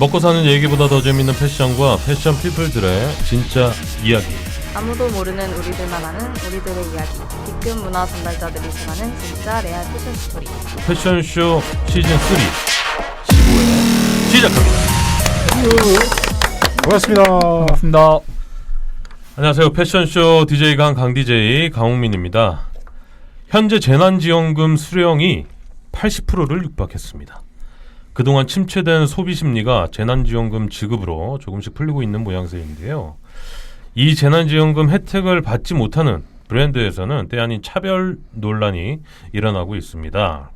먹고 사는 얘기보다 더 재밌는 패션과 패션 피플들의 진짜 이야기. 아무도 모르는 우리들만 아는 우리들의 이야기. B급 문화 전달자들이 전하는 진짜 레알 패션 스토리. 패션쇼 시즌 3 15회 시작합니다. 반갑습니다. 반갑습니다. 안녕하세요. 패션쇼 DJ 강 DJ 강홍민입니다. 현재 재난지원금 수령이 80%를 육박했습니다. 그동안 침체된 소비 심리가 재난지원금 지급으로 조금씩 풀리고 있는 모양새인데요. 이 재난지원금 혜택을 받지 못하는 브랜드에서는 때 아닌 차별 논란이 일어나고 있습니다.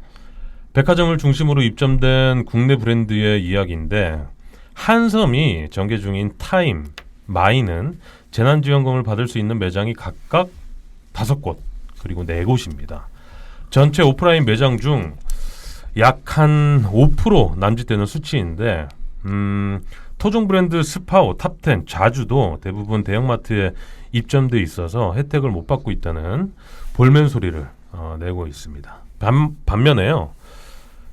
백화점을 중심으로 입점된 국내 브랜드의 이야기인데, 한섬이 전개 중인 타임, 마이는 재난지원금을 받을 수 있는 매장이 각각 5곳, 그리고 4곳입니다. 전체 오프라인 매장 중 약 한 5% 남짓되는 수치인데, 토종 브랜드 스파오, 탑10, 자주도 대부분 대형마트에 입점돼 있어서 혜택을 못 받고 있다는 볼멘 소리를 내고 있습니다. 반면에요,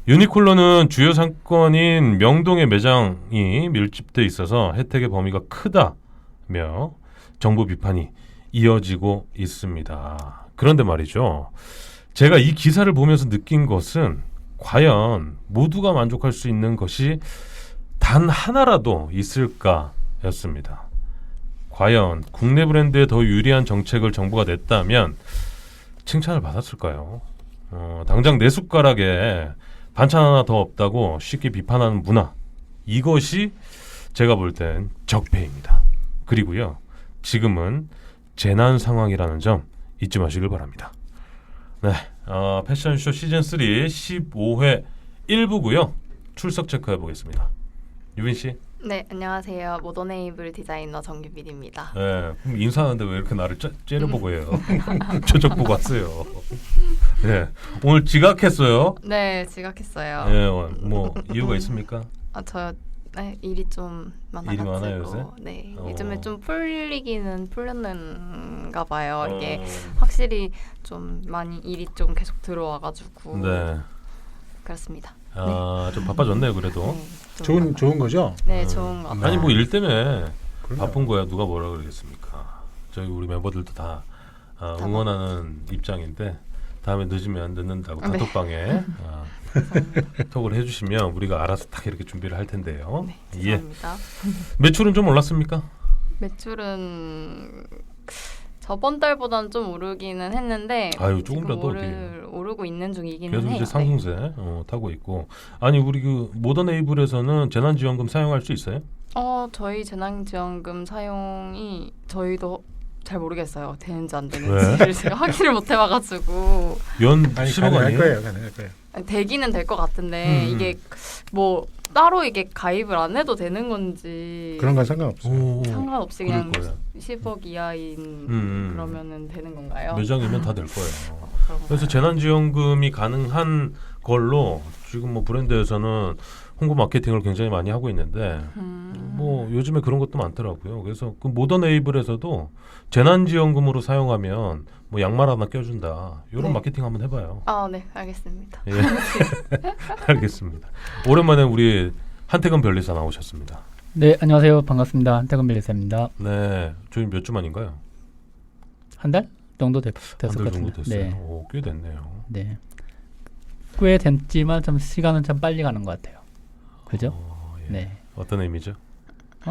유니클로는 주요 상권인 명동의 매장이 밀집돼 있어서 혜택의 범위가 크다며 정부 비판이 이어지고 있습니다. 그런데 말이죠, 제가 이 기사를 보면서 느낀 것은 과연 모두가 만족할 수 있는 것이 단 하나라도 있을까였습니다. 과연 국내 브랜드에 더 유리한 정책을 정부가 냈다면 칭찬을 받았을까요? 당장 내 숟가락에 반찬 하나 더 없다고 쉽게 비판하는 문화, 이것이 제가 볼 땐 적폐입니다. 그리고요, 지금은 재난 상황이라는 점 잊지 마시길 바랍니다. 네, 패션쇼 시즌3 15회 1부고요. 출석 체크해 보겠습니다. 유빈 씨. 네, 안녕하세요. 모더네이블 디자이너 정규빈입니다. 네, 그럼 인사하는데 왜 이렇게 나를 째려보고 해요? 저쪽 보고 왔어요. 네, 오늘 지각했어요. 네, 지각했어요. 네, 뭐 이유가 있습니까? 네, 일이 좀 많아가지고. 일이 많아요, 요새? 네, 요즘에 좀 풀렸는가 봐요. 이게 어. 확실히 좀 많이 일이 좀 계속 들어와가지고. 네. 그렇습니다. 좀 바빠졌네요, 그래도. 네, 좀 좋은 거죠? 네, 좋은 것 같아요. 아니 뭐 일 때문에 그럼요. 바쁜 거야 누가 뭐라 그러겠습니까? 저희 우리 멤버들도 다 응원하는 입장인데, 다음에 늦으면 늦는다고 네. 단톡방에 톡을 해주시면 우리가 알아서 딱 이렇게 준비를 할 텐데요. 네, 예. 죄송합니다. 매출은 좀 올랐습니까? 매출은 저번 달보다는 좀 오르기는 했는데, 아유, 지금 조금이라도 오르고 있는 중이기는 계속 해요. 이제 상승세 타고 있고. 아니 우리 그 모더네이블에서는 재난지원금 사용할 수 있어요? 저희 재난지원금 사용이 저희도 잘 모르겠어요. 되는지 안 왜? 되는지를 제가 확인을 못 해봐가지고. 연 아니 10억 가능할 아니에요? 거예요, 가능할 거예요. 아니, 되기는 될 것 같은데 이게 뭐 따로 이게 가입을 안 해도 되는 건지 그런 건 상관없어요. 오, 상관없이 그럴 그냥 거예요. 10억 이하인 그러면은 되는 건가요? 매장이면 다 될 거예요. 그런가요? 그래서 재난지원금이 가능한 걸로 지금 뭐 브랜드에서는 홍보 마케팅을 굉장히 많이 하고 있는데, 뭐 요즘에 그런 것도 많더라고요. 그래서 그 모더네이블에서도 재난지원금으로 사용하면 뭐 양말 하나 껴준다, 이런 네. 마케팅 한번 해봐요. 네, 알겠습니다. 예. 알겠습니다. 오랜만에 우리 한태근 변리사 나오셨습니다. 네, 안녕하세요. 반갑습니다. 한태근 벨리사입니다. 네, 저희 몇 주 만인가요? 한 달 정도 됐을 한 것 달 같은데. 정도 됐어요. 네, 오, 꽤 됐네요. 네. 꽤 됐지만 좀 시간은 참 빨리 가는 것 같아요. 그죠? 예. 네. 어떤 의미죠?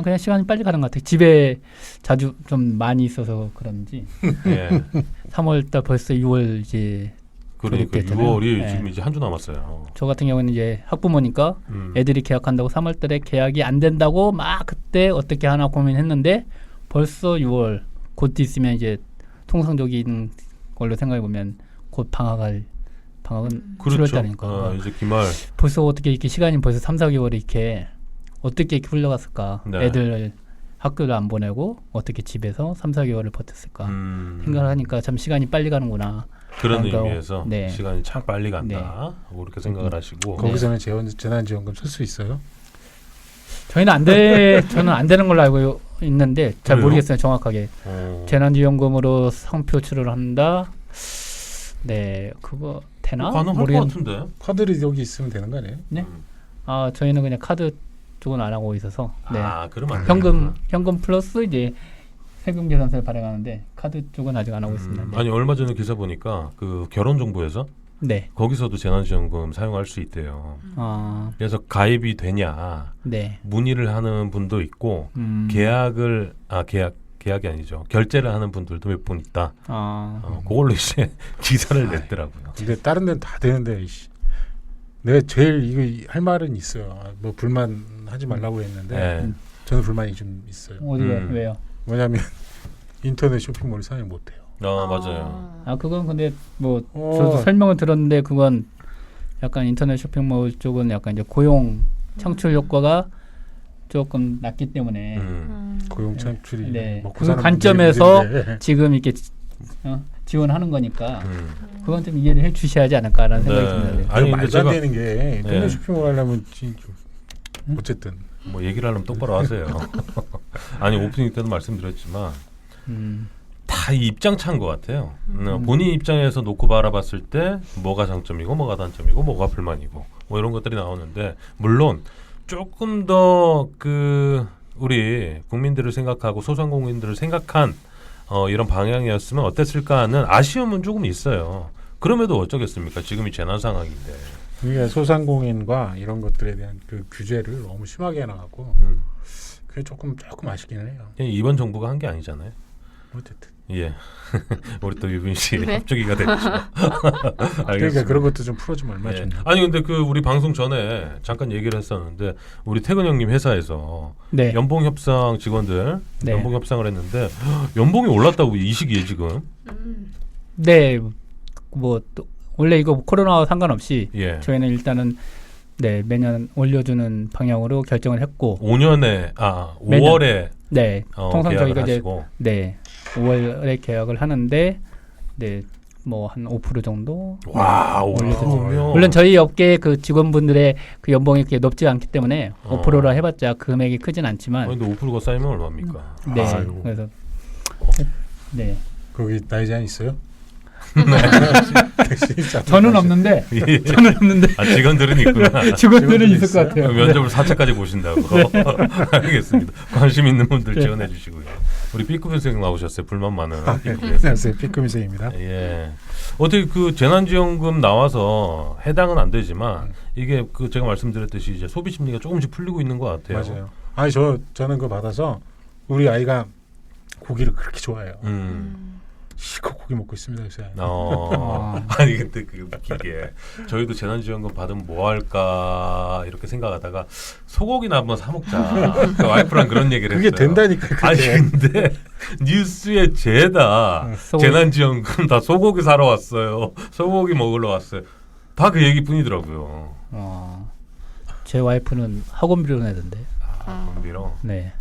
그냥 시간이 빨리 가는 것 같아요. 집에 자주 좀 많이 있어서 그런지 예. 3월달 벌써 6월 이제 그러니까 졸업됐잖아요. 6월이 네. 지금 이제 한 주 남았어요. 저 같은 경우는 이제 학부모니까 애들이 계약한다고 3월달에 계약이 안 된다고 막 그때 어떻게 하나 고민했는데 벌써 6월 곧 있으면 이제 통상적인 걸로 생각해 보면 곧 방학은 그렇죠. 7월달이니까 이제 기말. 벌써 어떻게 이렇게 시간이 벌써 3, 4개월이 이렇게 어떻게 이렇게 흘러갔을까? 네. 애들 학교를 안 보내고 어떻게 집에서 3, 4개월을 버텼을까? 생각을 하니까 참 시간이 빨리 가는구나. 그런 그러니까, 의미에서 네. 시간이 참 빨리 간다. 그렇게 생각을 하시고. 거기서는 재난지원금 쓸 수 있어요? 저는 안 되는 걸로 알고 있는데 잘 그래요? 모르겠어요, 정확하게. 재난지원금으로 상표출을 한다. 네, 그거 되나? 가능할 것 같은데. 카드를 여기 있으면 되는 거 아니에요? 네. 저희는 그냥 카드 쪽은 안 하고 있어서 네. 그러면 안 현금 플러스 이제 세금 계산서를 발행하는데 카드 쪽은 아직 안 하고 있습니다. 네. 아니 얼마 전에 기사 보니까 그 결혼정보에서 네. 거기서도 재난지원금 사용할 수 있대요. 그래서 가입이 되냐 네. 문의를 하는 분도 있고 계약이 아니죠. 결제를 하는 분들도 몇 분 있다. 그걸로 이제 기사를 냈더라고요. 근데 다른 데는 다 되는데 이씨. 내가 제일 이거 할 말은 있어요. 뭐 불만 하지 말라고 했는데 네. 저는 불만이 좀 있어요. 어디가 왜요? 뭐냐면 인터넷 쇼핑몰 사용 못해요. 맞아요. 그건 근데 뭐 저도 설명을 들었는데 그건 약간 인터넷 쇼핑몰 쪽은 약간 이제 고용 창출 효과가 조금 낮기 때문에 고용 창출이 네. 먹고 그 사는 관점에서 문제인데. 지금 이렇게 지원하는 거니까 그건 좀 이해를 해주셔야 하지 않을까라는 생각이 듭니다. 아니 근데 말도 안 되는 게 인터넷 네. 쇼핑몰 하려면 진짜 어쨌든 뭐 얘기를 하려면 똑바로 하세요. 아니 오프닝 때도 말씀드렸지만 다 이 입장 차인 것 같아요. 본인 입장에서 놓고 바라봤을 때 뭐가 장점이고 뭐가 단점이고 뭐가 불만이고 뭐 이런 것들이 나오는데 물론 조금 더 그 우리 국민들을 생각하고 소상공인들을 생각한 이런 방향이었으면 어땠을까 하는 아쉬움은 조금 있어요. 그럼에도 어쩌겠습니까? 지금이 재난 상황인데. 이게 소상공인과 이런 것들에 대한 그 규제를 너무 심하게 해놔갖고 그게 조금 아쉽긴 해요. 이번 정부가 한 게 아니잖아요. 어쨌든. 예. 우리 또 유빈 씨 네. 합주기가 됐죠. 그러니까 그런 것도 좀 풀어주면 얼마나 예. 좋냐. 아니 근데 그 우리 방송 전에 잠깐 얘기를 했었는데 우리 태근 형님 회사에서 네. 연봉 협상 직원들 네. 연봉 협상을 했는데 연봉이 올랐다고 이 시기에 지금. 네. 뭐 또 원래 이거 코로나와 상관없이 예. 저희는 일단은 네 매년 올려주는 방향으로 결정을 했고 5년에 5월에 네 통상 계약을 저희가 하시고. 이제 5월에 계약을 하는데 네 뭐 한 5% 정도 와, 올려주죠. 올려주면 물론 저희 업계 그 직원분들의 그 연봉이 그렇게 높지 않기 때문에 5%라 해봤자 금액이 크진 않지만 근데 5%가 쌓이면 얼마입니까? 네 아이고. 그래서 네 거기 나이 제한 있어요? 저는 없는데 예. 저는 없는데 직원들은 있구나. 직원들은 있을 것 같아요. 면접을 4차까지 보신다고. 알겠습니다. 관심 있는 분들 지원해 주시고요. 우리 B급 선생 나오셨어요. 불만 많은. 안녕하세요. 피크미생입니다. 예. 어떻게 그 재난지원금 나와서 해당은 안 되지만 이게 그 제가 말씀드렸듯이 이제 소비 심리가 조금씩 풀리고 있는 것 같아요. 맞아요. 아니 저는 그거 받아서 우리 아이가 고기를 그렇게 좋아해요. 실컷 고기 먹고 있습니다 요새. 아니 근데 그 웃기게 저희도 재난지원금 받으면 뭐 할까 이렇게 생각하다가 소고기나 한번 사 먹자. 그 와이프랑 그런 얘기를 그게 했어요. 된다니까 그게. 아니 근데 뉴스에 죄다 재난지원금 다 소고기 사러 왔어요. 소고기 먹으러 왔어요. 다 그 얘기뿐이더라고요. 제 와이프는 학원비로 내던데. 건비로. 네.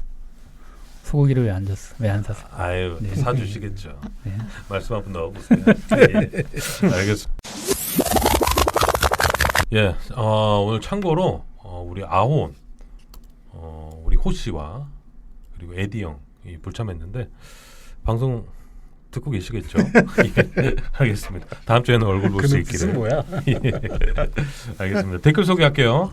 소고기를 왜 안 줬어? 왜 안 샀어? 아유 네. 사주시겠죠. 네. 말씀 한번 넣어보세요. 예. 알겠습니다. 예, 오늘 참고로 우리 아혼, 우리 호 씨와 그리고 에디 형이 불참했는데 방송 듣고 계시겠죠? 예, 알겠습니다. 다음 주에는 얼굴 볼 수 그 있기를. 눈빛은 뭐야? 예, 알겠습니다. 댓글 소개할게요.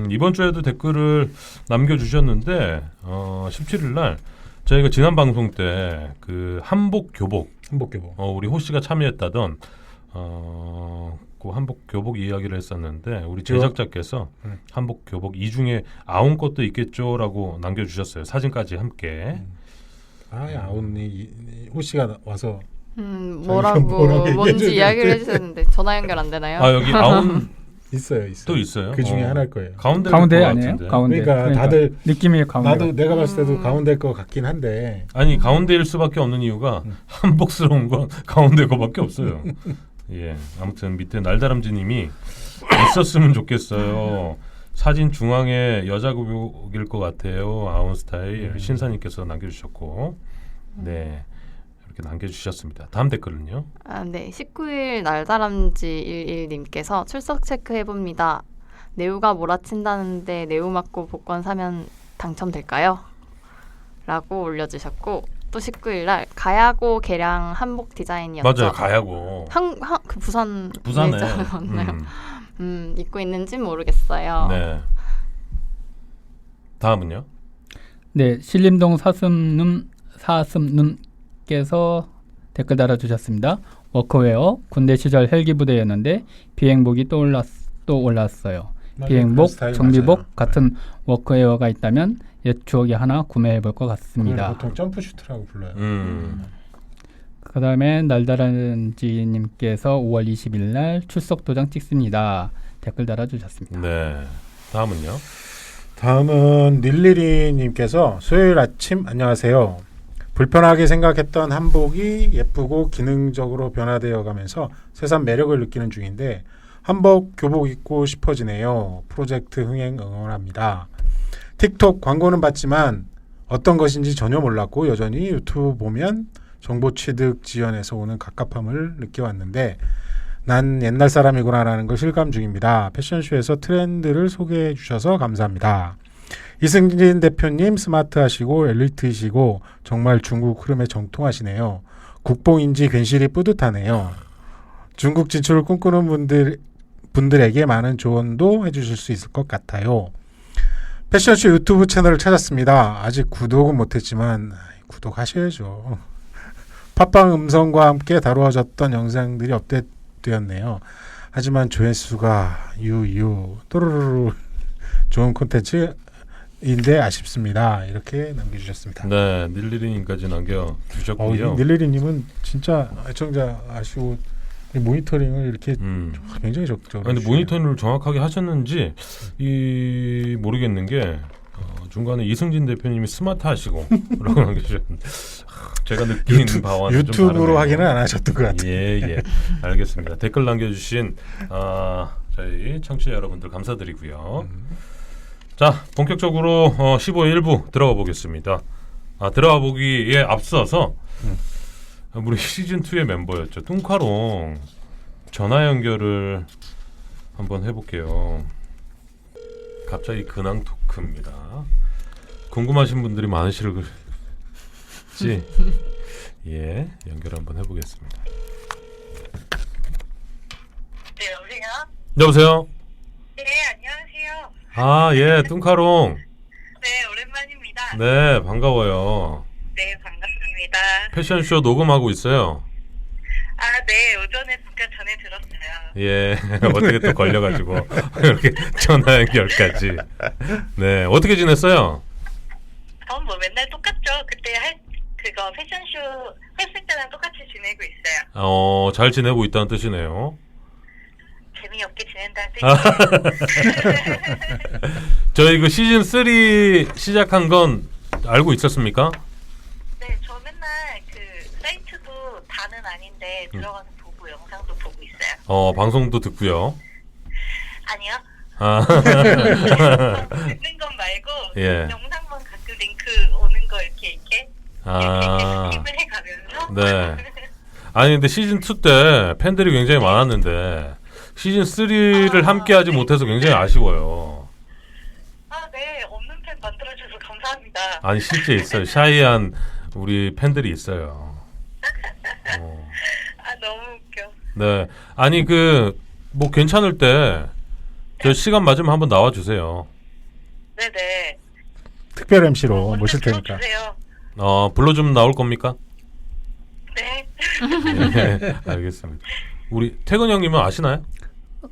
이번 주에도 댓글을 남겨주셨는데 17일 날 저희가 지난 방송 때 그 한복 교복 우리 호 씨가 참여했다던 그 한복 교복 이야기를 했었는데 우리 제작자께서 한복 교복 이 중에 아온 것도 있겠죠라고 남겨주셨어요. 사진까지 함께. 아온이 호 씨가 와서 뭐라고 뭐라고 뭔지 얘기해줘야 이야기를 돼. 해주셨는데 전화 연결 안 되나요? 여기 아온 있어요. 또 있어요. 그 중에 하나일 거예요. 가운데 아니에요? 가운데. 그러니까 다들 느낌이 가운데. 나도 내가 봤을 때도 가운데 거 같긴 한데. 아니 가운데일 수밖에 없는 이유가 한복스러운 건 가운데 거밖에 없어요. 예, 아무튼 밑에 날다람쥐님이 있었으면 좋겠어요. 사진 중앙에 여자 교복일 것 같아요. 아온 스타일 신사님께서 남겨주셨고, 네 이렇게 남겨주셨습니다. 다음 댓글은요? 네. 19일 날다람쥐 11님께서 출석 체크해봅니다. 네우가 몰아친다는데 네우 맞고 복권 사면 당첨될까요? 라고 올려주셨고 또 19일 날 가야고 개량 한복 디자인이었죠. 맞아요. 가야고. 그 부산에 부산에. 맞나요? 입고 있는지 모르겠어요. 네. 다음은요? 네, 신림동 사슴눈께서 댓글 달아주셨습니다. 워크웨어 군대 시절 헬기 부대였는데 비행복이 또 올랐어요. 맞아요. 비행복, 그 스타일 정비복 맞아요. 같은 워크웨어가 있다면 옛 추억이 하나 구매해볼 것 그걸 같습니다. 보통 점프슈트라고 불러요. 그 다음에 날다란지님께서 5월 20일 날 출석 도장 찍습니다. 댓글 달아주셨습니다. 네. 다음은요? 다음은 닐리리님께서 수요일 아침 안녕하세요. 불편하게 생각했던 한복이 예쁘고 기능적으로 변화되어 가면서 새삼 매력을 느끼는 중인데 한복 교복 입고 싶어지네요. 프로젝트 흥행 응원합니다. 틱톡 광고는 봤지만 어떤 것인지 전혀 몰랐고 여전히 유튜브 보면 정보 취득 지연에서 오는 갑갑함을 느껴왔는데 난 옛날 사람이구나라는 걸 실감 중입니다. 패션쇼에서 트렌드를 소개해 주셔서 감사합니다. 이승진 대표님 스마트하시고 엘리트이시고 정말 중국 흐름에 정통하시네요. 국뽕인지 괜시리 뿌듯하네요. 중국 진출을 꿈꾸는 분들에게 많은 조언도 해주실 수 있을 것 같아요. 패션쇼 유튜브 채널을 찾았습니다. 아직 구독은 못했지만 구독하셔야죠. 팟빵 음성과 함께 다루어졌던 영상들이 업데이트되었네요. 하지만 조회수가 유유 또르르 좋은 콘텐츠인데 아쉽습니다. 이렇게 남겨주셨습니다. 네, 닐리리님까지 남겨주셨고요. 닐리리님은 진짜 애청자 아시고 이 모니터링을 이렇게 굉장히 적극적으로 근데 해주시네요. 모니터링을 정확하게 하셨는지 모르겠는 게 중간에 이승진 대표님이 스마트하시고 라고 남겨주셨는데 제가 느끼는 바와는 좀 유튜브로 다르네요. 확인은 안 하셨던 것 같아요. 예, 알겠습니다. 댓글 남겨주신 저희 청취자 여러분들 감사드리고요. 자, 본격적으로 15회 1부 들어가 보겠습니다. 들어가 보기에 앞서서 우리 시즌2의 멤버였죠. 뚱카롱 전화 연결을 한번 해볼게요. 갑자기 근황 토크입니다. 궁금하신 분들이 많으실지 예, 연결 한번 해보겠습니다. 네, 여보세요? 여보세요? 네, 안녕하세요. 예, 뚱카롱. 네, 오랜만입니다. 네, 반가워요. 네, 반갑습니다. 패션쇼 녹음하고 있어요. 네, 오전에 잠깐 전에 들었어요. 예, 어떻게 또 걸려가지고 이렇게 전화 연결까지. 네, 어떻게 지냈어요? 전 뭐 맨날 똑같죠. 그때 그거 패션쇼 했을 때랑 똑같이 지내고 있어요. 잘 지내고 있다는 뜻이네요. 재미없게 지낸다는 뜻이에요. 저희 그 시즌 3 시작한 건 알고 있었습니까? 네, 저 맨날 그 사이트도 다는 아닌데 들어가서 보고 영상도 보고 있어요. 방송도 듣고요. 아니요. 듣는 건 말고 예. 영상만 가끔 링크 오는 거 이렇게 스킵을 해가면서 네. 아니 근데 시즌 2 때 팬들이 굉장히 많았는데 시즌 3를 함께하지 못해서 굉장히 아쉬워요. 네, 없는 팬 만들어줘서 감사합니다. 아니 실제 있어요. 샤이한 우리 팬들이 있어요. 너무 웃겨. 네. 아니 뭐 괜찮을 때 저 시간 맞으면 한번 나와 주세요. 네네. 특별 MC로 모실 테니까. 주세요. 불러주면 나올 겁니까? 네. 네, 알겠습니다. 우리 태근 형님은 아시나요?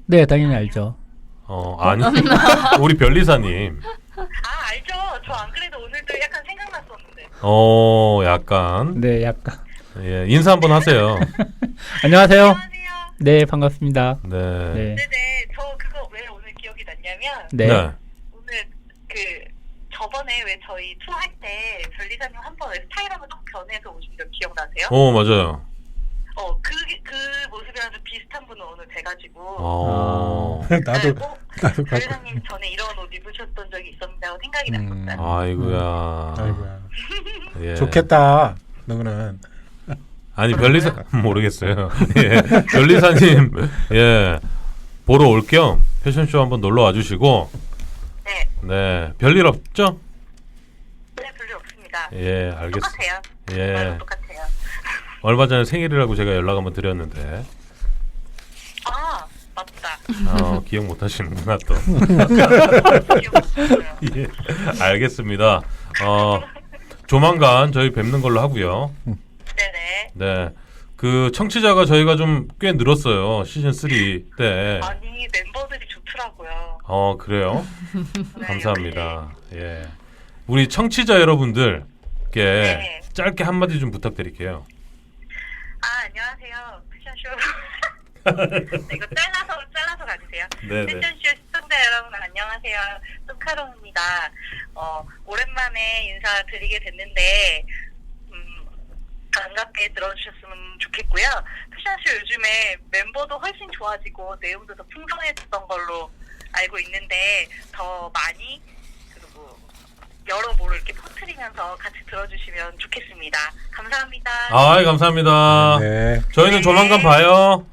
네, 당연히 알죠. 아니. 우리 별리사님. 알죠. 저 안 그래도 오늘도 약간 생각났었는데. 약간. 네, 약간. 예, 인사 한번 하세요. 안녕하세요. 안녕하세요. 네, 반갑습니다. 네. 네. 네네. 저 그거 왜 오늘 기억이 났냐면 네. 오늘 저번에 왜 저희 투어 할 때 별리사님 한번 스타일하고 딱 변해서 오신 거 기억나세요? 맞아요. 그 모습이랑 좀 비슷한 분은 오늘 돼가지고. 나도 갖고. 별리사님 전에 이런 옷 입으셨던 적이 있었다고 생각이 났었어요. 아이고야. 아이고야. 예. 좋겠다. 너는. 아니 별리사 모르겠어요. 예. 별리사님 예 보러 올 겸 패션쇼 한번 놀러 와주시고. 네. 네. 별일 없죠? 네, 별일 없습니다. 예, 알겠습니다. 똑같아요. 예. 똑같아요. 얼마 전에 생일이라고 제가 연락 한번 드렸는데. 맞다. 기억 못 하시는구나 또. 기억났어요. 예, 알겠습니다. 조만간 저희 뵙는 걸로 하고요. 네네. 네. 그 청취자가 저희가 좀 꽤 늘었어요. 시즌 3 때. 아니 멤버들이 좋더라고요. 그래요? 네, 감사합니다. 예. 우리 청취자 여러분들께 네. 짧게 한마디 좀 부탁드릴게요. 안녕하세요. 패션쇼. 네, 이거 잘라서 가주세요. 네네. 패션쇼 시청자 여러분 안녕하세요. 뚱카롱입니다. 오랜만에 인사드리게 됐는데 반갑게 들어주셨으면 좋겠고요. 패션쇼 요즘에 멤버도 훨씬 좋아지고 내용도 더 풍성해졌던 걸로 알고 있는데 더 많이 그리고 여러모로 이렇게 퍼뜨리면서 같이 들어주시면 좋겠습니다. 감사합니다. 감사합니다. 네. 저희는 네. 조만간 봐요.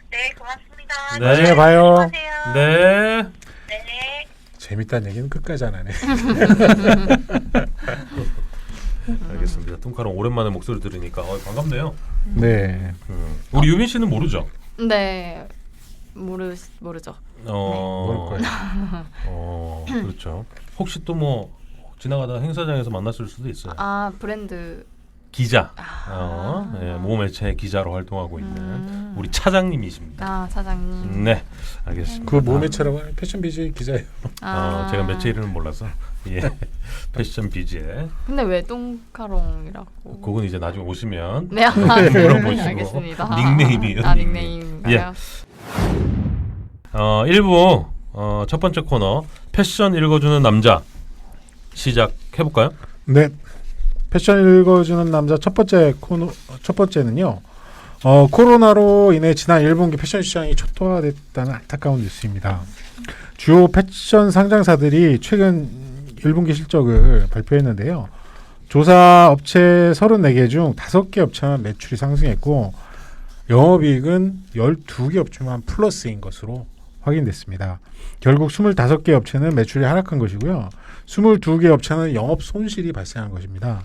네, 고맙습니다. 네. 나중에 봐요. 안녕하세요. 네. 네. 재밌다는 얘기는 끝까지 안 하네. 알겠습니다. 뚱카롱 오랜만에 목소리 들으니까 반갑네요. 네. 우리 유빈 씨는 모르죠? 네. 모르죠. 모를 거예요. 그렇죠. 혹시 또 뭐 지나가다가 행사장에서 만났을 수도 있어요. 브랜드. 기자. 네, 모매체 기자로 활동하고 있는 우리 차장님이십니다. 차장님. 네, 알겠습니다. 그 모매체라고 하는 패션 BJ 기자예요. 제가 매체 이름을 몰라서 예, 패션 비즈에 근데 왜 뚱카롱이라고? 그건 이제 나중에 오시면 네, 물어보시고. 알겠습니다. 닉네임이에요. 닉네임인가요? 예. 1부 첫 번째 코너 패션 읽어주는 남자 시작해볼까요? 네. 패션 읽어주는 남자 첫 번째는요. 코로나로 인해 지난 1분기 패션 시장이 초토화됐다는 안타까운 뉴스입니다. 주요 패션 상장사들이 최근 1분기 실적을 발표했는데요. 조사 업체 34개 중 5개 업체만 매출이 상승했고 영업이익은 12개 업체만 플러스인 것으로 확인됐습니다. 결국 25개 업체는 매출이 하락한 것이고요. 22개 업체는 영업 손실이 발생한 것입니다.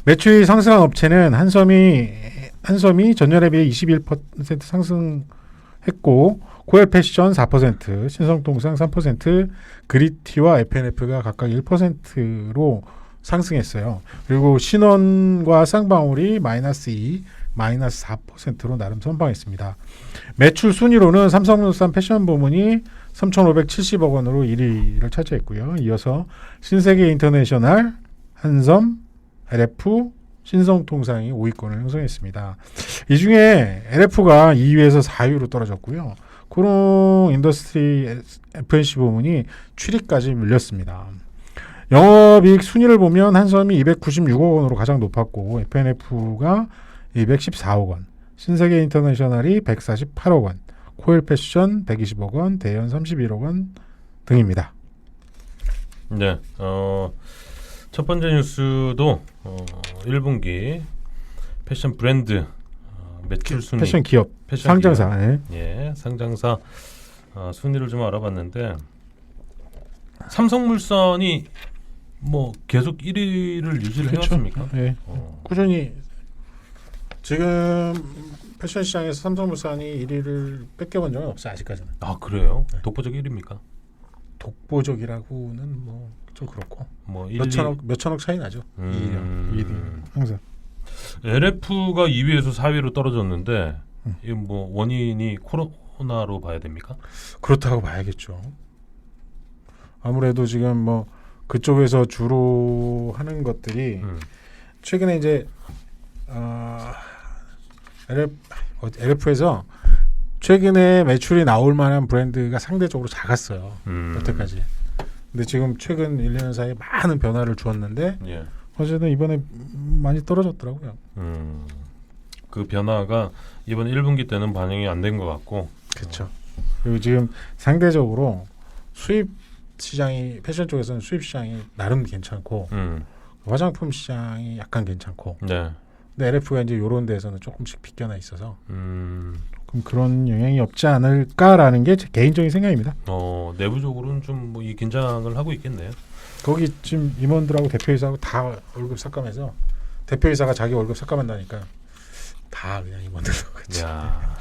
매출이 상승한 업체는 한섬이 전년에 비해 21% 상승했고 코엘 패션 4%, 신성통상 3%, 그리티와 FNF가 각각 1%로 상승했어요. 그리고 신원과 쌍방울이 -2, -4%로 나름 선방했습니다. 매출 순위로는 삼성물산 패션 부문이 3,570억 원으로 1위를 차지했고요. 이어서 신세계 인터내셔널, 한섬, LF, 신성통상이 5위권을 형성했습니다. 이 중에 LF가 2위에서 4위로 떨어졌고요. 코롱 인더스트리 FNC 부문이 7위까지 밀렸습니다. 영업이익 순위를 보면 한섬이 296억 원으로 가장 높았고 FNF가 214억 원, 신세계 인터내셔널이 148억 원, 코엘 패션 120억 원, 대연 31억 원 등입니다. 네, 첫 번째 뉴스도 1분기 패션 브랜드 매출 순위, 패션 기업, 패션 상장사. 기업, 네. 예, 상장사 순위를 좀 알아봤는데 삼성물산이 뭐 계속 1위를 유지를 해왔습니까? 네. 꾸준히 지금 패션 시장에서 삼성물산이 1위를 뺏겨본 적은 없어요. 아직까지는. 그래요? 네. 독보적 1위입니까? 독보적이라고는 뭐 좀 그렇고 뭐 몇 천억 차이 나죠. 2위 항상. LF가 2위에서 4위로 떨어졌는데 이 뭐 원인이 코로나로 봐야 됩니까? 그렇다고 봐야겠죠. 아무래도 지금 뭐 그쪽에서 주로 하는 것들이 최근에 이제 LF에서 최근에 매출이 나올 만한 브랜드가 상대적으로 작았어요. 여태까지. 근데 지금 최근 1년 사이에 많은 변화를 주었는데 예. 어쨌든 이번에 많이 떨어졌더라고요. 그 변화가 이번 1분기 때는 반영이 안 된 것 같고. 그렇죠. 그리고 지금 상대적으로 수입 시장이 패션 쪽에서는 수입 시장이 나름 괜찮고 화장품 시장이 약간 괜찮고. 네. 근데 LF가 이제 이런 데에서는 조금씩 비껴나 있어서 그럼 그런 영향이 없지 않을까라는 게 제 개인적인 생각입니다. 내부적으로는 좀 뭐 이 긴장을 하고 있겠네요. 거기 지금 임원들하고 대표이사하고 다 월급 삭감해서 대표이사가 자기 월급 삭감한다니까 다 그냥 임원들도 같이. 야.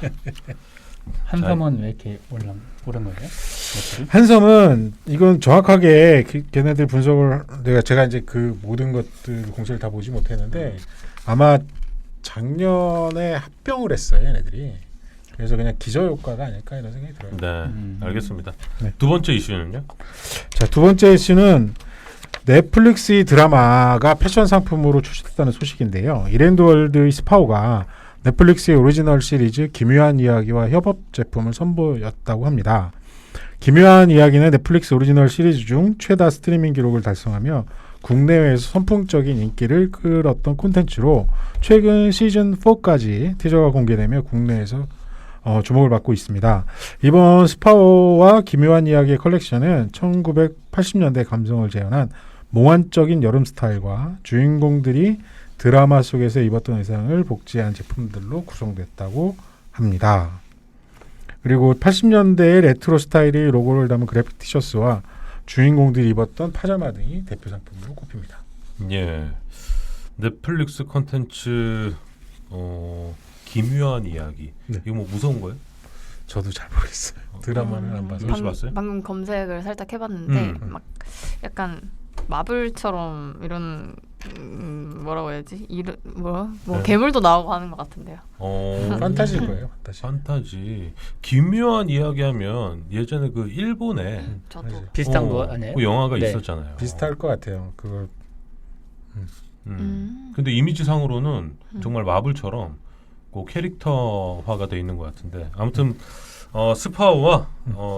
한섬은 왜 이렇게 오른 거예요? 매출이? 한섬은 이건 정확하게 걔네들 분석을 제가 이제 그 모든 것들 공시를 다 보지 못했는데 아마 작년에 합병을 했어요, 얘네들이. 그래서 그냥 기저효과가 아닐까 이런 생각이 들어요. 네, 알겠습니다. 네. 두 번째 이슈는요? 자, 두 번째 이슈는 넷플릭스의 드라마가 패션 상품으로 출시됐다는 소식인데요. 이랜드월드의 스파오가 넷플릭스의 오리지널 시리즈 기묘한 이야기와 협업 제품을 선보였다고 합니다. 기묘한 이야기는 넷플릭스 오리지널 시리즈 중 최다 스트리밍 기록을 달성하며 국내외에서 선풍적인 인기를 끌었던 콘텐츠로 최근 시즌 4까지 티저가 공개되며 국내에서 주목을 받고 있습니다. 이번 스파오와 기묘한 이야기의 컬렉션은 1980년대 감성을 재현한 몽환적인 여름 스타일과 주인공들이 드라마 속에서 입었던 의상을 복제한 제품들로 구성됐다고 합니다. 그리고 80년대의 레트로 스타일의 로고를 담은 그래픽 티셔츠와 주인공들이 입었던 파자마 등이 대표 상품으로 꼽힙니다. 예, 넷플릭스 콘텐츠 기묘한 이야기. 네. 이거 뭐 무서운 거예요? 저도 잘 모르겠어요. 드라마는 안 봐서. 혹시 봤어요? 방금 검색을 살짝 해봤는데 음. 막 약간 마블처럼 이런 뭐라고 해야지? 뭐 네. 괴물도 나오고 하는 것 같은데요. 판타지일 거예요. 판타지. 판타지. 기묘한 이야기하면 예전에 그 일본에 저도 맞아요. 비슷한 거 아니에요? 그 영화가 네. 있었잖아요. 비슷할 것 같아요. 그걸 근데 이미지상으로는 정말 마블처럼 그 캐릭터화가 돼 있는 것 같은데 아무튼 스파오와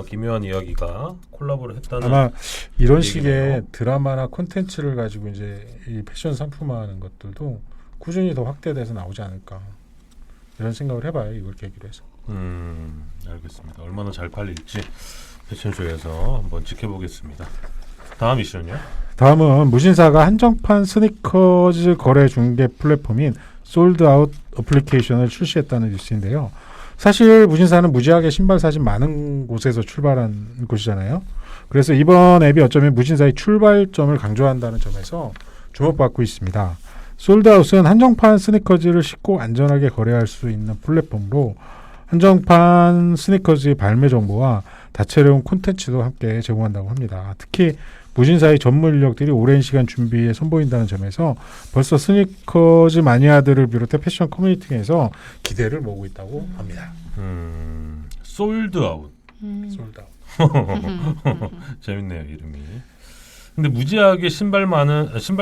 기묘한 이야기가 콜라보를 했다는 아마 이런 얘기네요. 식의 드라마나 콘텐츠를 가지고 이제 이 패션 상품화하는 것들도 꾸준히 더 확대돼서 나오지 않을까 이런 생각을 해봐요. 이걸 계기로 해서. 알겠습니다. 얼마나 잘 팔릴지 패션쇼에서 한번 지켜보겠습니다. 다음 이슈는요? 다음은 무신사가 한정판 스니커즈 거래 중개 플랫폼인 솔드아웃 어플리케이션을 출시했다는 뉴스인데요. 사실 무신사는 무지하게 신발 사진 많은 곳에서 출발한 곳이잖아요. 그래서 이번 앱이 어쩌면 무신사의 출발점을 강조한다는 점에서 주목받고 있습니다. 솔드아웃은 한정판 스니커즈를 쉽고 안전하게 거래할 수 있는 플랫폼으로 한정판 스니커즈의 발매 정보와 다채로운 콘텐츠도 함께 제공한다고 합니다. 특히 무신사의 전문 인력들이 오랜 시간 준비에 선보인다는 점에서 벌써 스니커즈 마니아들을 비롯해 패션 커뮤니티에서 기대를 모으고 있다고 합니다. 솔드아웃. 솔드아웃. 재밌네요, 이름이. 근데 무지하게 신발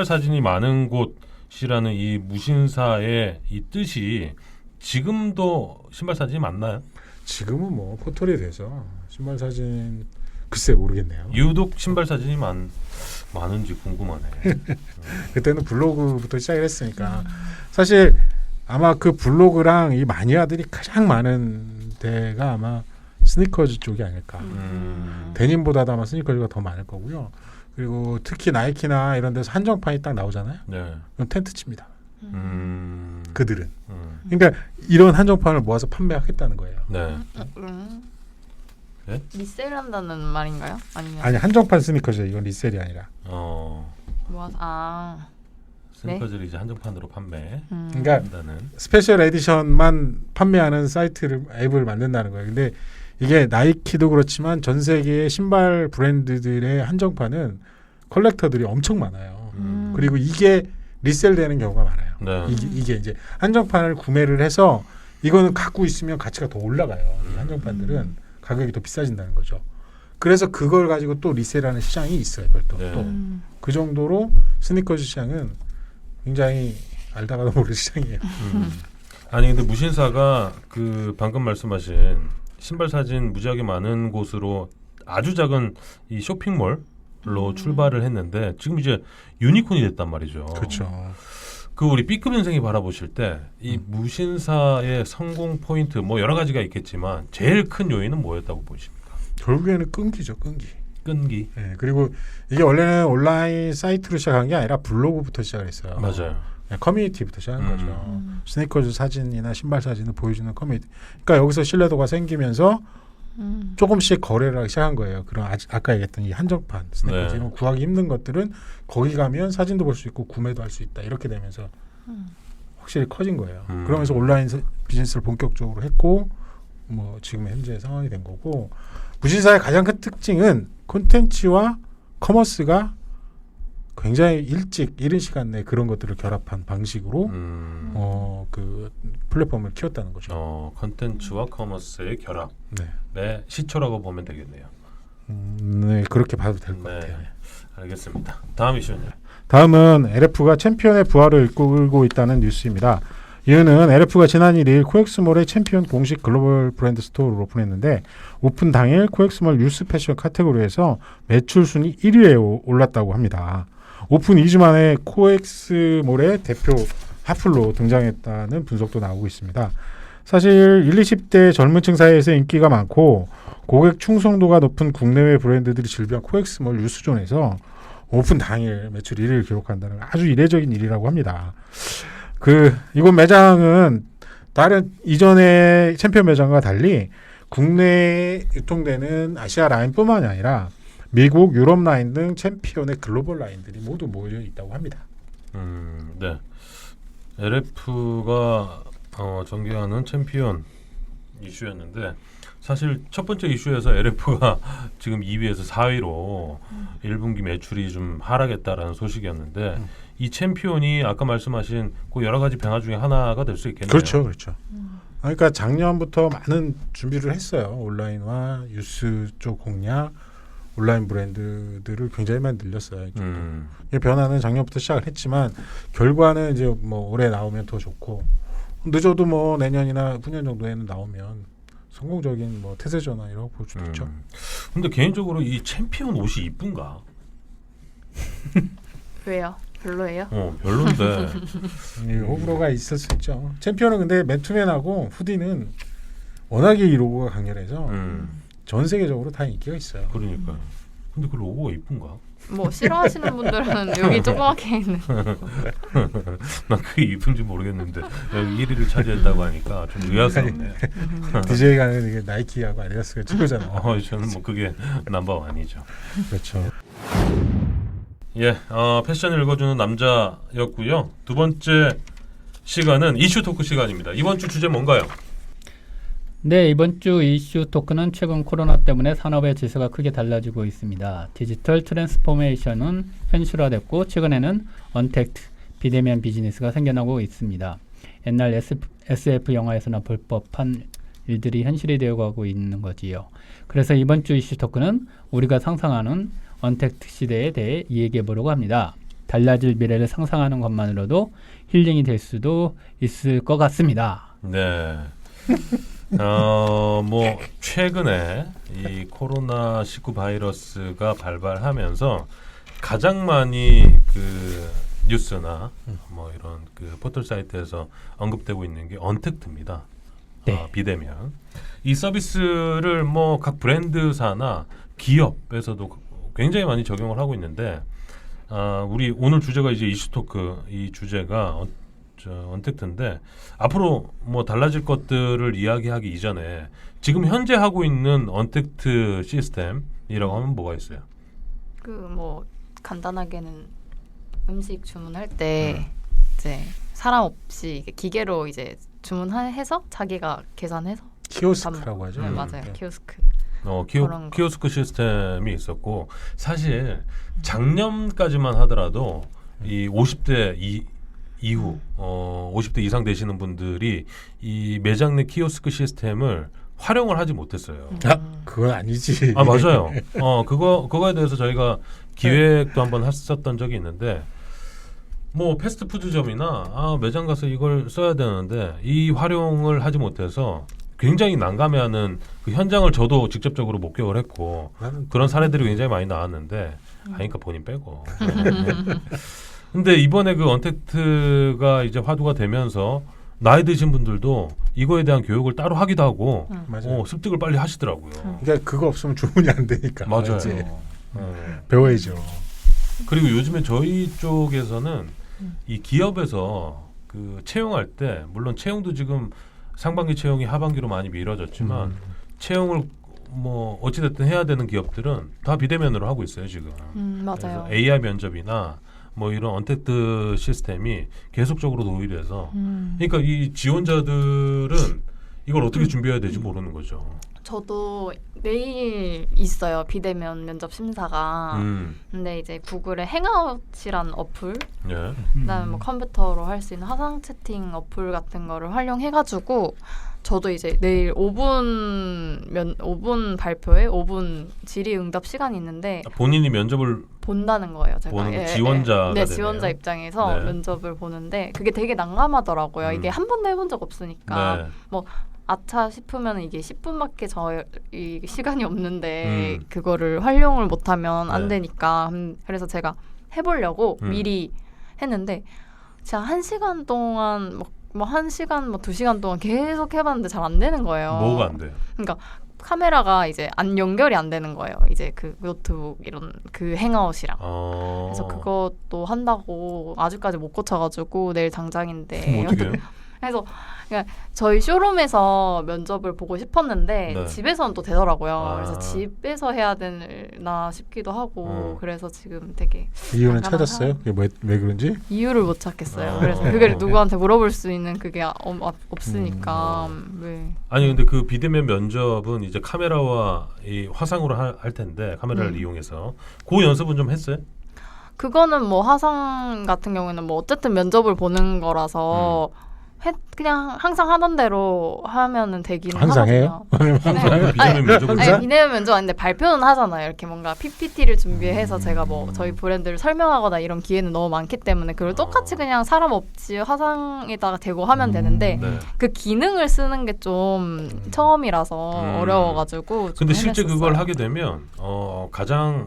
사진이 많은 곳이라는 이 무신사의 이 뜻이 지금도 신발 사진이 많나요? 지금은 뭐 포털이 돼서 신발 사진 글쎄 모르겠네요. 유독 신발 사진이 많은지 궁금하네. 그때는 블로그부터 시작을 했으니까 사실 아마 그 블로그랑 이 마니아들이 가장 많은 데가 아마 스니커즈 쪽이 아닐까. 데님보다도 아마 스니커즈가 더 많을 거고요. 그리고 특히 나이키나 이런 데서 한정판이 딱 나오잖아요. 네. 그건 텐트 칩니다. 음, 그들은. 그러니까 이런 한정판을 모아서 판매하겠다는 거예요. 네. 네? 리셀한다는 말인가요? 아니면 아니 한정판 스니커즈 이건 리셀이 아니라. 모아서 스니커즈를 이제 한정판으로 판매한다는. 그러니까 스페셜 에디션만 판매하는 사이트를 앱을 만든다는 거예요. 근데 이게 나이키도 그렇지만 전 세계의 신발 브랜드들의 한정판은 컬렉터들이 엄청 많아요. 그리고 이게 리셀되는 경우가 많아요. 네. 이게 이제 한정판을 구매를 해서 이거는 갖고 있으면 가치가 더 올라가요. 이 한정판들은 가격이 더 비싸진다는 거죠. 그래서 그걸 가지고 또 리셀하는 시장이 있어요. 별도로. 네. 또 그 정도로 스니커즈 시장은 굉장히 알다가도 모르는 시장이에요. 아니 근데 무신사가 그 방금 말씀하신 신발 사진 무지하게 많은 곳으로 아주 작은 이 쇼핑몰로 출발을 했는데 지금 이제 유니콘이 됐단 말이죠. 그렇죠. 그 우리 B급 인생이 바라보실 때 이 무신사의 성공 포인트 뭐 여러 가지가 있겠지만 제일 큰 요인은 뭐였다고 보십니까? 결국에는 끈기죠. 끈기. 끈기. 네, 그리고 이게 원래는 온라인 사이트로 시작한 게 아니라 블로그부터 시작을 했어요. 맞아요. 네, 커뮤니티부터 시작한 거죠. 스니커즈 사진이나 신발 사진을 보여주는 커뮤니티. 그러니까 여기서 신뢰도가 생기면서 조금씩 거래를 하기 시작한 거예요. 그런 아까 얘기했던 이 한정판 스니커즈 네. 이런 구하기 힘든 것들은 거기 가면 사진도 볼 수 있고 구매도 할 수 있다. 이렇게 되면서 확실히 커진 거예요. 그러면서 온라인 비즈니스를 본격적으로 했고 뭐 지금 현재 상황이 된 거고 무신사의 가장 큰 특징은 콘텐츠와 커머스가 굉장히 일찍 이른 시간 내에 그런 것들을 결합한 방식으로 그 플랫폼을 키웠다는 거죠. 컨텐츠와 커머스의 결합의 네. 시초라고 보면 되겠네요. 네, 그렇게 봐도 될 것 네, 같아요. 알겠습니다. 다음 이슈는요. 다음은 LF가 챔피언의 부활을 이끌고 있다는 뉴스입니다. 이유는 LF가 지난 1일 코엑스몰의 챔피언 공식 글로벌 브랜드 스토어를 오픈했는데 오픈 당일 코엑스몰 유스 패션 카테고리에서 매출 순위 1위에 올랐다고 합니다. 오픈 2주 만에 코엑스몰의 대표 하플로 등장했다는 분석도 나오고 있습니다. 사실 1, 20대 젊은 층 사이에서 인기가 많고 고객 충성도가 높은 국내외 브랜드들이 즐비한 코엑스몰 유스존에서 오픈 당일 매출 1위를 기록한다는 아주 이례적인 일이라고 합니다. 이곳 매장은 다른 이전의 챔피언 매장과 달리 국내에 유통되는 아시아 라인뿐만이 아니라 미국, 유럽 라인 등 챔피언의 글로벌 라인들이 모두 모여 있다고 합니다. 네. LF가 전개하는 챔피언 이슈였는데 사실 첫 번째 이슈에서 LF가 지금 2위에서 4위로 1분기 매출이 좀 하락했다라는 소식이었는데 이 챔피언이 아까 말씀하신 그 여러 가지 변화 중에 하나가 될 수 있겠네요. 그렇죠. 그러니까 작년부터 많은 준비를 했어요. 온라인과 유스 쪽 공략, 온라인 브랜드들을 굉장히 많이 늘렸어요. 이 변화는 작년부터 시작을 했지만 결과는 이제 뭐 올해 나오면 더 좋고 늦어도 뭐 내년이나 후년 정도에는 나오면 성공적인 뭐 태세 전환이라고 볼 수도 있죠. 근데 개인적으로 이 챔피언 옷이 이쁜가? 왜요? 별로예요? 별론데. 호불호가 있을 수 있죠. 챔피언은 근데 맨투맨하고 후디는 워낙에 이 로고가 강렬해서 전 세계적으로 다 인기가 있어요. 그러니까. 근데 그 로고가 이쁜가? 뭐 싫어하시는 분들은 여기 조그맣게 있는 난 그게 이쁜지 모르겠는데 여기 1위를 차지했다고 하니까 좀 의아스럽네요. DJ가는 이게 나이키하고 아디다스가 최고잖아요. 저는 뭐 그게 넘버원이죠. 그렇죠. 예, 패션 읽어주는 남자였고요. 두 번째 시간은 이슈 토크 시간입니다. 이번 주 주제 뭔가요? 네, 이번 주 이슈 토크는 최근 코로나 때문에 산업의 질서가 크게 달라지고 있습니다. 디지털 트랜스포메이션은 현실화됐고 최근에는 언택트, 비대면 비즈니스가 생겨나고 있습니다. 옛날 SF 영화에서나 볼 법한 일들이 현실이 되어가고 있는 거지요. 그래서 이번 주 이슈 토크는 우리가 상상하는 언택트 시대에 대해 이야기해보려고 합니다. 달라질 미래를 상상하는 것만으로도 힐링이 될 수도 있을 것 같습니다. 네. 뭐 최근에 이 코로나19 바이러스가 발발하면서 가장 많이 그 뉴스나 뭐 이런 그 포털 사이트에서 언급되고 있는 게 언택트입니다. 네. 비대면. 이 서비스를 뭐 각 브랜드사나 기업에서도 굉장히 많이 적용을 하고 있는데 우리 오늘 주제가 이제 이슈 토크 이 주제가 언택트인데 앞으로 뭐 달라질 것들을 이야기하기 이전에 지금 현재 하고 있는 언택트 시스템이라고 하면 뭐가 있어요? 그 뭐 간단하게는 음식 주문할 때 이제 사람 없이 이게 기계로 이제 주문해서 자기가 계산해서 키오스크라고 하죠. 네, 맞아요. 키오스크. 그런 키오스크 시스템이 있었고 사실 작년까지만 하더라도 이 50대 이후 50대 이상 되시는 분들이 이 매장 내 키오스크 시스템을 활용을 하지 못했어요. 그건 아니지. 맞아요. 그거에 대해서 저희가 기획도 한번 했었던 적이 있는데 뭐 패스트푸드점이나 매장 가서 이걸 써야 되는데 이 활용을 하지 못해서 굉장히 난감해하는 그 현장을 저도 직접적으로 목격을 했고 그런 사례들이 굉장히 많이 나왔는데 아니까 본인 빼고. 근데 이번에 그 언택트가 이제 화두가 되면서 나이 드신 분들도 이거에 대한 교육을 따로 하기도 하고 맞아요. 습득을 빨리 하시더라고요. 그러니까 그거 없으면 주문이 안 되니까. 맞아요. 알지? 배워야죠. 그리고 요즘에 저희 쪽에서는 이 기업에서 그 채용할 때 물론 채용도 지금 상반기 채용이 하반기로 많이 미뤄졌지만 채용을 뭐 어찌됐든 해야 되는 기업들은 다 비대면으로 하고 있어요 지금. 맞아요. 그래서 AI 면접이나 뭐 이런 언택트 시스템이 계속적으로 도입돼서 그러니까 이 지원자들은 이걸 어떻게 준비해야 될지 모르는 거죠. 저도 내일 있어요. 비대면 면접 심사가. 근데 이제 구글의 행아웃이란 어플, 예. 그다음에 뭐 컴퓨터로 할 수 있는 화상 채팅 어플 같은 거를 활용해가지고 저도 이제 내일 5분 발표에 5분 질의응답 시간이 있는데 본인이 면접을 본다는 거예요. 제가 보는 지원자가 네, 되네요. 지원자 입장에서 네. 면접을 보는데 그게 되게 난감하더라고요. 이게 한 번도 해본 적 없으니까 네. 아차 싶으면 이게 10분밖에 이 시간이 없는데 음. 그거를 활용을 못하면 안 네. 되니까 그래서 제가 해보려고 음. 미리 했는데 진짜 1시간 동안 뭐 1시간 뭐 2시간 동안 계속 해봤는데 잘 안 되는 거예요. 뭐가 안 돼요? 그러니까 카메라가 이제 연결이 안 되는 거예요. 이제 그 노트북 이런 그 행아웃이랑. 그래서 그것도 한다고 아직까지 못 고쳐가지고 내일 당장인데 어떻게 해요? 그래서 그러니까 저희 쇼룸에서 면접을 보고 싶었는데 네. 집에서는 또 되더라고요. 아. 그래서 집에서 해야 되나 싶기도 하고 그래서 지금 되게 이유는 난감한 찾았어요? 그게 왜 그런지? 이유를 못 찾겠어요. 아. 그래서 그걸 누구한테 물어볼 수 있는 그게 없으니까 왜. 아니 근데 그 비대면 면접은 이제 카메라와 이 화상으로 할 텐데 카메라를 이용해서 그 연습은 좀 했어요? 그거는 뭐 화상 같은 경우에는 뭐 어쨌든 면접을 보는 거라서 그냥 항상 하던 대로 하면은 되기는 항상 하거든요. 해요? 네. 비대면 면접을 아니 비대면 면접 아닌데 발표는 하잖아요. 이렇게 뭔가 PPT를 준비해서 제가 뭐 저희 브랜드를 설명하거나 이런 기회는 너무 많기 때문에 그걸 똑같이 그냥 사람 없이 화상에다가 대고 하면 되는데 네. 그 기능을 쓰는 게 좀 처음이라서 어려워가지고. 좀 근데 실제 헤맸었어요. 그걸 하게 되면 가장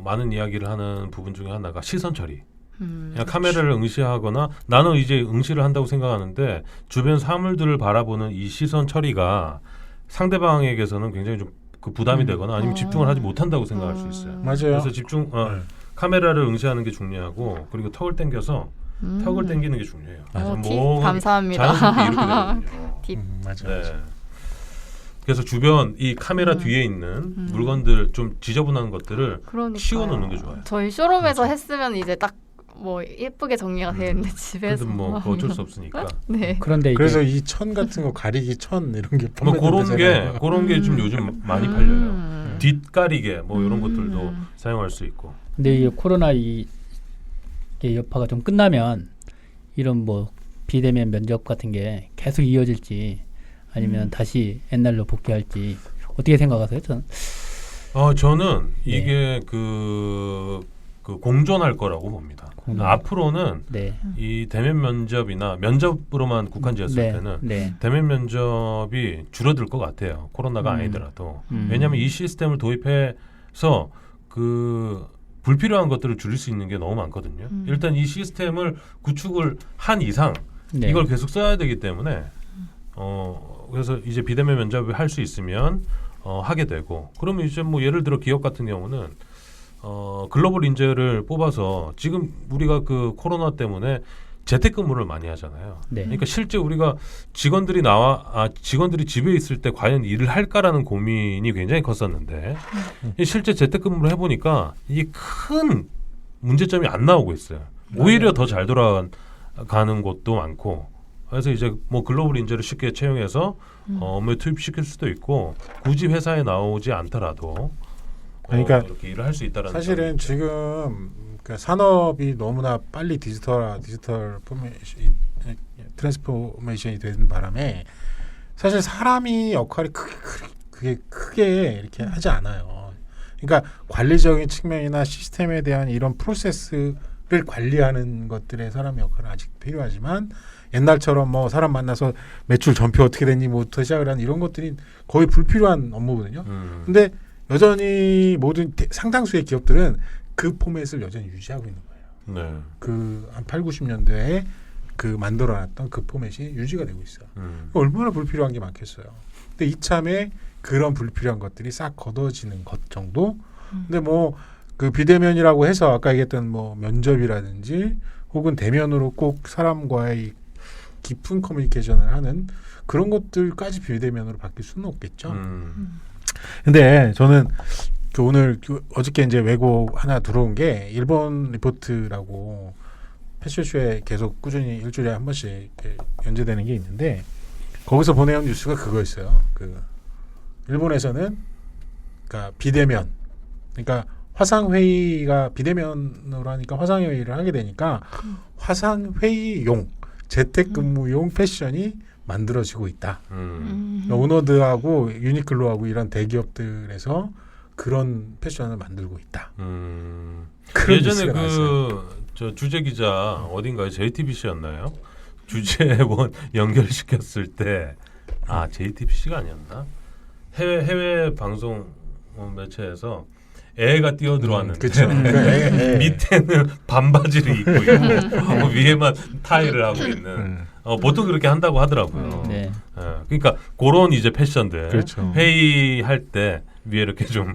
많은 이야기를 하는 부분 중에 하나가 시선 처리. 그냥 카메라를 응시하거나 나는 이제 응시를 한다고 생각하는데 주변 사물들을 바라보는 이 시선 처리가 상대방에게서는 굉장히 좀 그 부담이 되거나 아니면 집중을 하지 못한다고 생각할 수 있어요. 맞아요. 그래서 카메라를 응시하는 게 중요하고 그리고 턱을 당겨서 턱을 당기는 게 중요해요. 팁 감사합니다. 자연스럽게 이렇게 되거든요. 팁. 맞아요. 네. 그래서 주변 이 카메라 뒤에 있는 물건들 좀 지저분한 것들을 그러니까요. 치워놓는 게 좋아요. 저희 쇼룸에서 했으면 이제 딱 뭐 예쁘게 정리가 되는데 집에서 그래도 뭐 그거 어쩔 수 없으니까. 네. 그런데 이게 그래서 이 천 같은 거 가리기 천 이런 게 뭐 판매되잖아요. 그런 게 좀 요즘 많이 팔려요. 뒷가리개 뭐 이런 것들도 사용할 수 있고. 근데 이 코로나 이게 여파가 좀 끝나면 이런 뭐 비대면 면접 같은 게 계속 이어질지 아니면 다시 옛날로 복귀할지 어떻게 생각하세요? 저는 네. 이게 그 공존할 거라고 봅니다. 공존. 앞으로는 네. 이 대면 면접이나 면접으로만 국한지었을 네. 때는 네. 대면 면접이 줄어들 것 같아요. 코로나가 아니더라도. 왜냐하면 이 시스템을 도입해서 그 불필요한 것들을 줄일 수 있는 게 너무 많거든요. 일단 이 시스템을 구축을 한 이상 네. 이걸 계속 써야 되기 때문에 그래서 이제 비대면 면접을 할 수 있으면 하게 되고 그러면 이제 뭐 예를 들어 기업 같은 경우는 글로벌 인재를 뽑아서 지금 우리가 그 코로나 때문에 재택근무를 많이 하잖아요. 네. 그러니까 실제 우리가 직원들이 집에 있을 때 과연 일을 할까라는 고민이 굉장히 컸었는데 실제 재택근무를 해보니까 이게 큰 문제점이 안 나오고 있어요. 오히려 더 잘 돌아가는 곳도 많고 그래서 이제 뭐 글로벌 인재를 쉽게 채용해서 업무에 투입시킬 수도 있고 굳이 회사에 나오지 않더라도 그러니까 이렇게 일을 할 수 있다라는 사실은 점이 지금 그 산업이 너무나 빨리 디지털 트랜스포메이션이 되는 바람에 사실 사람이 역할이 크게 이렇게 하지 않아요. 그러니까 관리적인 측면이나 시스템에 대한 이런 프로세스를 관리하는 것들의 사람의 역할은 아직 필요하지만 옛날처럼 뭐 사람 만나서 매출 전표 어떻게 됐니 뭐부터 시작을 하는 이런 것들이 거의 불필요한 업무거든요. 근데 여전히 모든 상당수의 기업들은 그 포맷을 여전히 유지하고 있는 거예요. 네. 그 한 8, 90년대에 그 만들어놨던 그 포맷이 유지가 되고 있어요. 얼마나 불필요한 게 많겠어요. 근데 이참에 그런 불필요한 것들이 싹 걷어지는 것 정도. 근데 뭐 그 비대면이라고 해서 아까 얘기했던 뭐 면접이라든지 혹은 대면으로 꼭 사람과의 깊은 커뮤니케이션을 하는 그런 것들까지 비대면으로 바뀔 수는 없겠죠. 근데 저는 오늘 어저께 이제 외고 하나 들어온 게 일본 리포트라고 패션쇼에 계속 꾸준히 일주일에 한 번씩 이렇게 연재되는 게 있는데 거기서 보내온 뉴스가 그거였어요. 그 일본에서는 그러니까 비대면, 그러니까 화상 회의가 비대면으로 하니까 화상 회의를 하게 되니까 화상 회의용 재택근무용 패션이 만들어지고 있다. 오너드하고 유니클로하고 이런 대기업들에서 그런 패션을 만들고 있다. 그런 예전에 뉴스가 나왔어요. 저 주재 기자 어딘가에 JTBC였나요? 주재원 연결시켰을 때 JTBC가 아니었나? 해외 방송 매체에서 애가 뛰어 들어왔는데 그쵸. 밑에는 반바지를 입고 있고 위에만 타이를 하고 있는 보통 그렇게 한다고 하더라고요. 네. 그러니까 그런 이제 패션들 그렇죠. 회의할 때 위에 이렇게 좀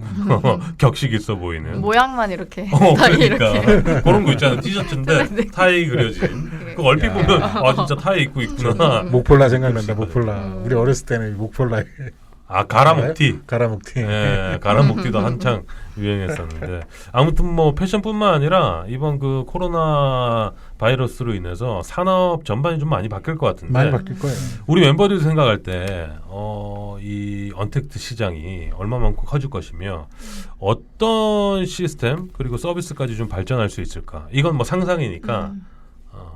격식 있어 보이는 모양만 이렇게 타이 그러니까 이렇게. 그런 거 있잖아요. 티셔츠인데 타이 그려진. 그 얼핏 보면 진짜 타이 입고 있구나. 목폴라 생각난다. 목폴라. 우리 어렸을 때는 목폴라. 가라목티. 가라목티. 예, 가라목티도 한창 유행했었는데 아무튼 뭐 패션뿐만 아니라 이번 그 코로나 바이러스로 인해서 산업 전반이 좀 많이 바뀔 것 같은데 많이 바뀔 거예요. 우리 멤버들이 생각할 때 이 언택트 시장이 얼마만큼 커질 것이며 어떤 시스템 그리고 서비스까지 좀 발전할 수 있을까? 이건 뭐 상상이니까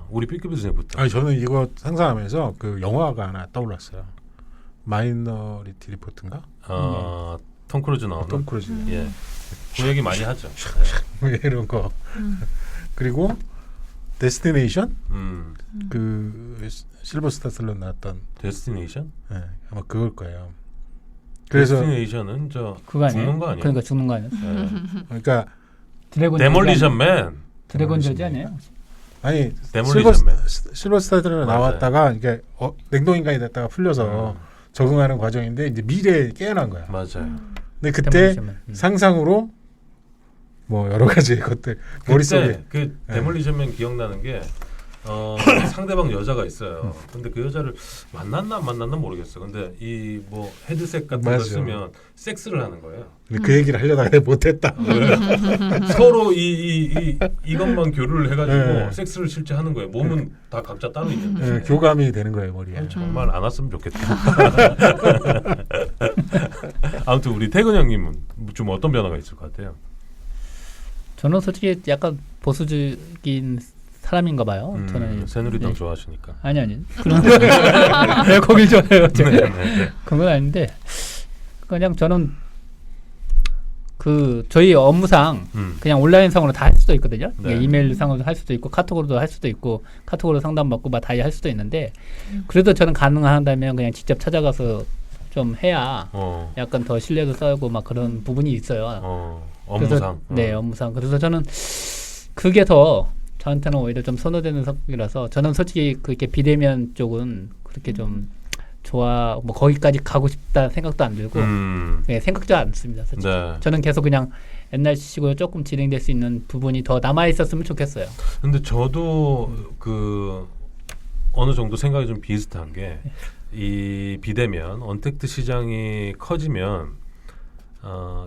우리 삐끼비 선생부터. 아니 저는 이거 상상하면서 그 영화가 하나 떠올랐어요. 마이너리티 리포트인가? 톰 크루즈 나오는. 톰 크루즈. 예. 그 얘기 많이 하죠. 이런 거. 그리고 데스티네이션? 그 실버스타 스탈론 나왔던 데스티네이션? 네, 아마 그걸 거예요. 그래서 데스티네이션은 그거 아니에요? 죽는 거 아니에요? 그러니까 죽는 거 아니에요? 그러니까 드래곤 데몰리션 맨. 드래곤 저지 아니에요? 아니 데몰리션 맨. 실버스타 스탈론 맞아요. 나왔다가 이게 냉동인간이 됐다가 풀려서 적응하는 과정인데 이제 미래에 깨어난 거야. 맞아요. 근데 그때 데몰리션 맨. 상상으로 뭐 여러 가지 것들 머릿속에 그때 그 데몰리션맨 기억나는 게 상대방 여자가 있어요. 근데 그 여자를 만났나 안 만났나 모르겠어. 근데 이 뭐 헤드셋 같은 걸 맞아. 쓰면 섹스를 하는 거예요. 근데 그 얘기를 하려다가 내가 못했다. 서로 이것만 교류를 해가지고 네. 섹스를 실제 하는 거예요. 몸은 다 각자 따로 있는데. 네, 교감이 되는 거예요 머리에. 정말 안 왔으면 좋겠다. 아무튼 우리 태근 형님은 좀 어떤 변화가 있을 것 같아요? 저는 솔직히 약간 보수적인 사람인가 봐요. 저는 새누리당 네. 좋아하시니까. 아니 그런 네, 거길 좋아해요. 제가. 네. 그건 아닌데 그냥 저는 그 저희 업무상 그냥 온라인상으로 다 할 수도 있거든요. 네. 이메일상으로 할 수도 있고 카톡으로도 할 수도 있고 카톡으로 상담받고 다 할 수도 있는데 그래도 저는 가능하다면 그냥 직접 찾아가서 좀 해야 약간 더 신뢰도 쌓이고 막 그런 부분이 있어요. 업무상. 네, 업무상. 그래서 저는 그게 더 저한테는 오히려 좀 선호되는 성격이라서 저는 솔직히 그렇게 비대면 쪽은 그렇게 좀 뭐 거기까지 가고 싶다 생각도 안 들고 네, 생각도 않습니다. 솔직히. 네. 저는 계속 그냥 옛날식으로 조금 진행될 수 있는 부분이 더 남아 있었으면 좋겠어요. 근데 저도 그 어느 정도 생각이 좀 비슷한 게 이 비대면 언택트 시장이 커지면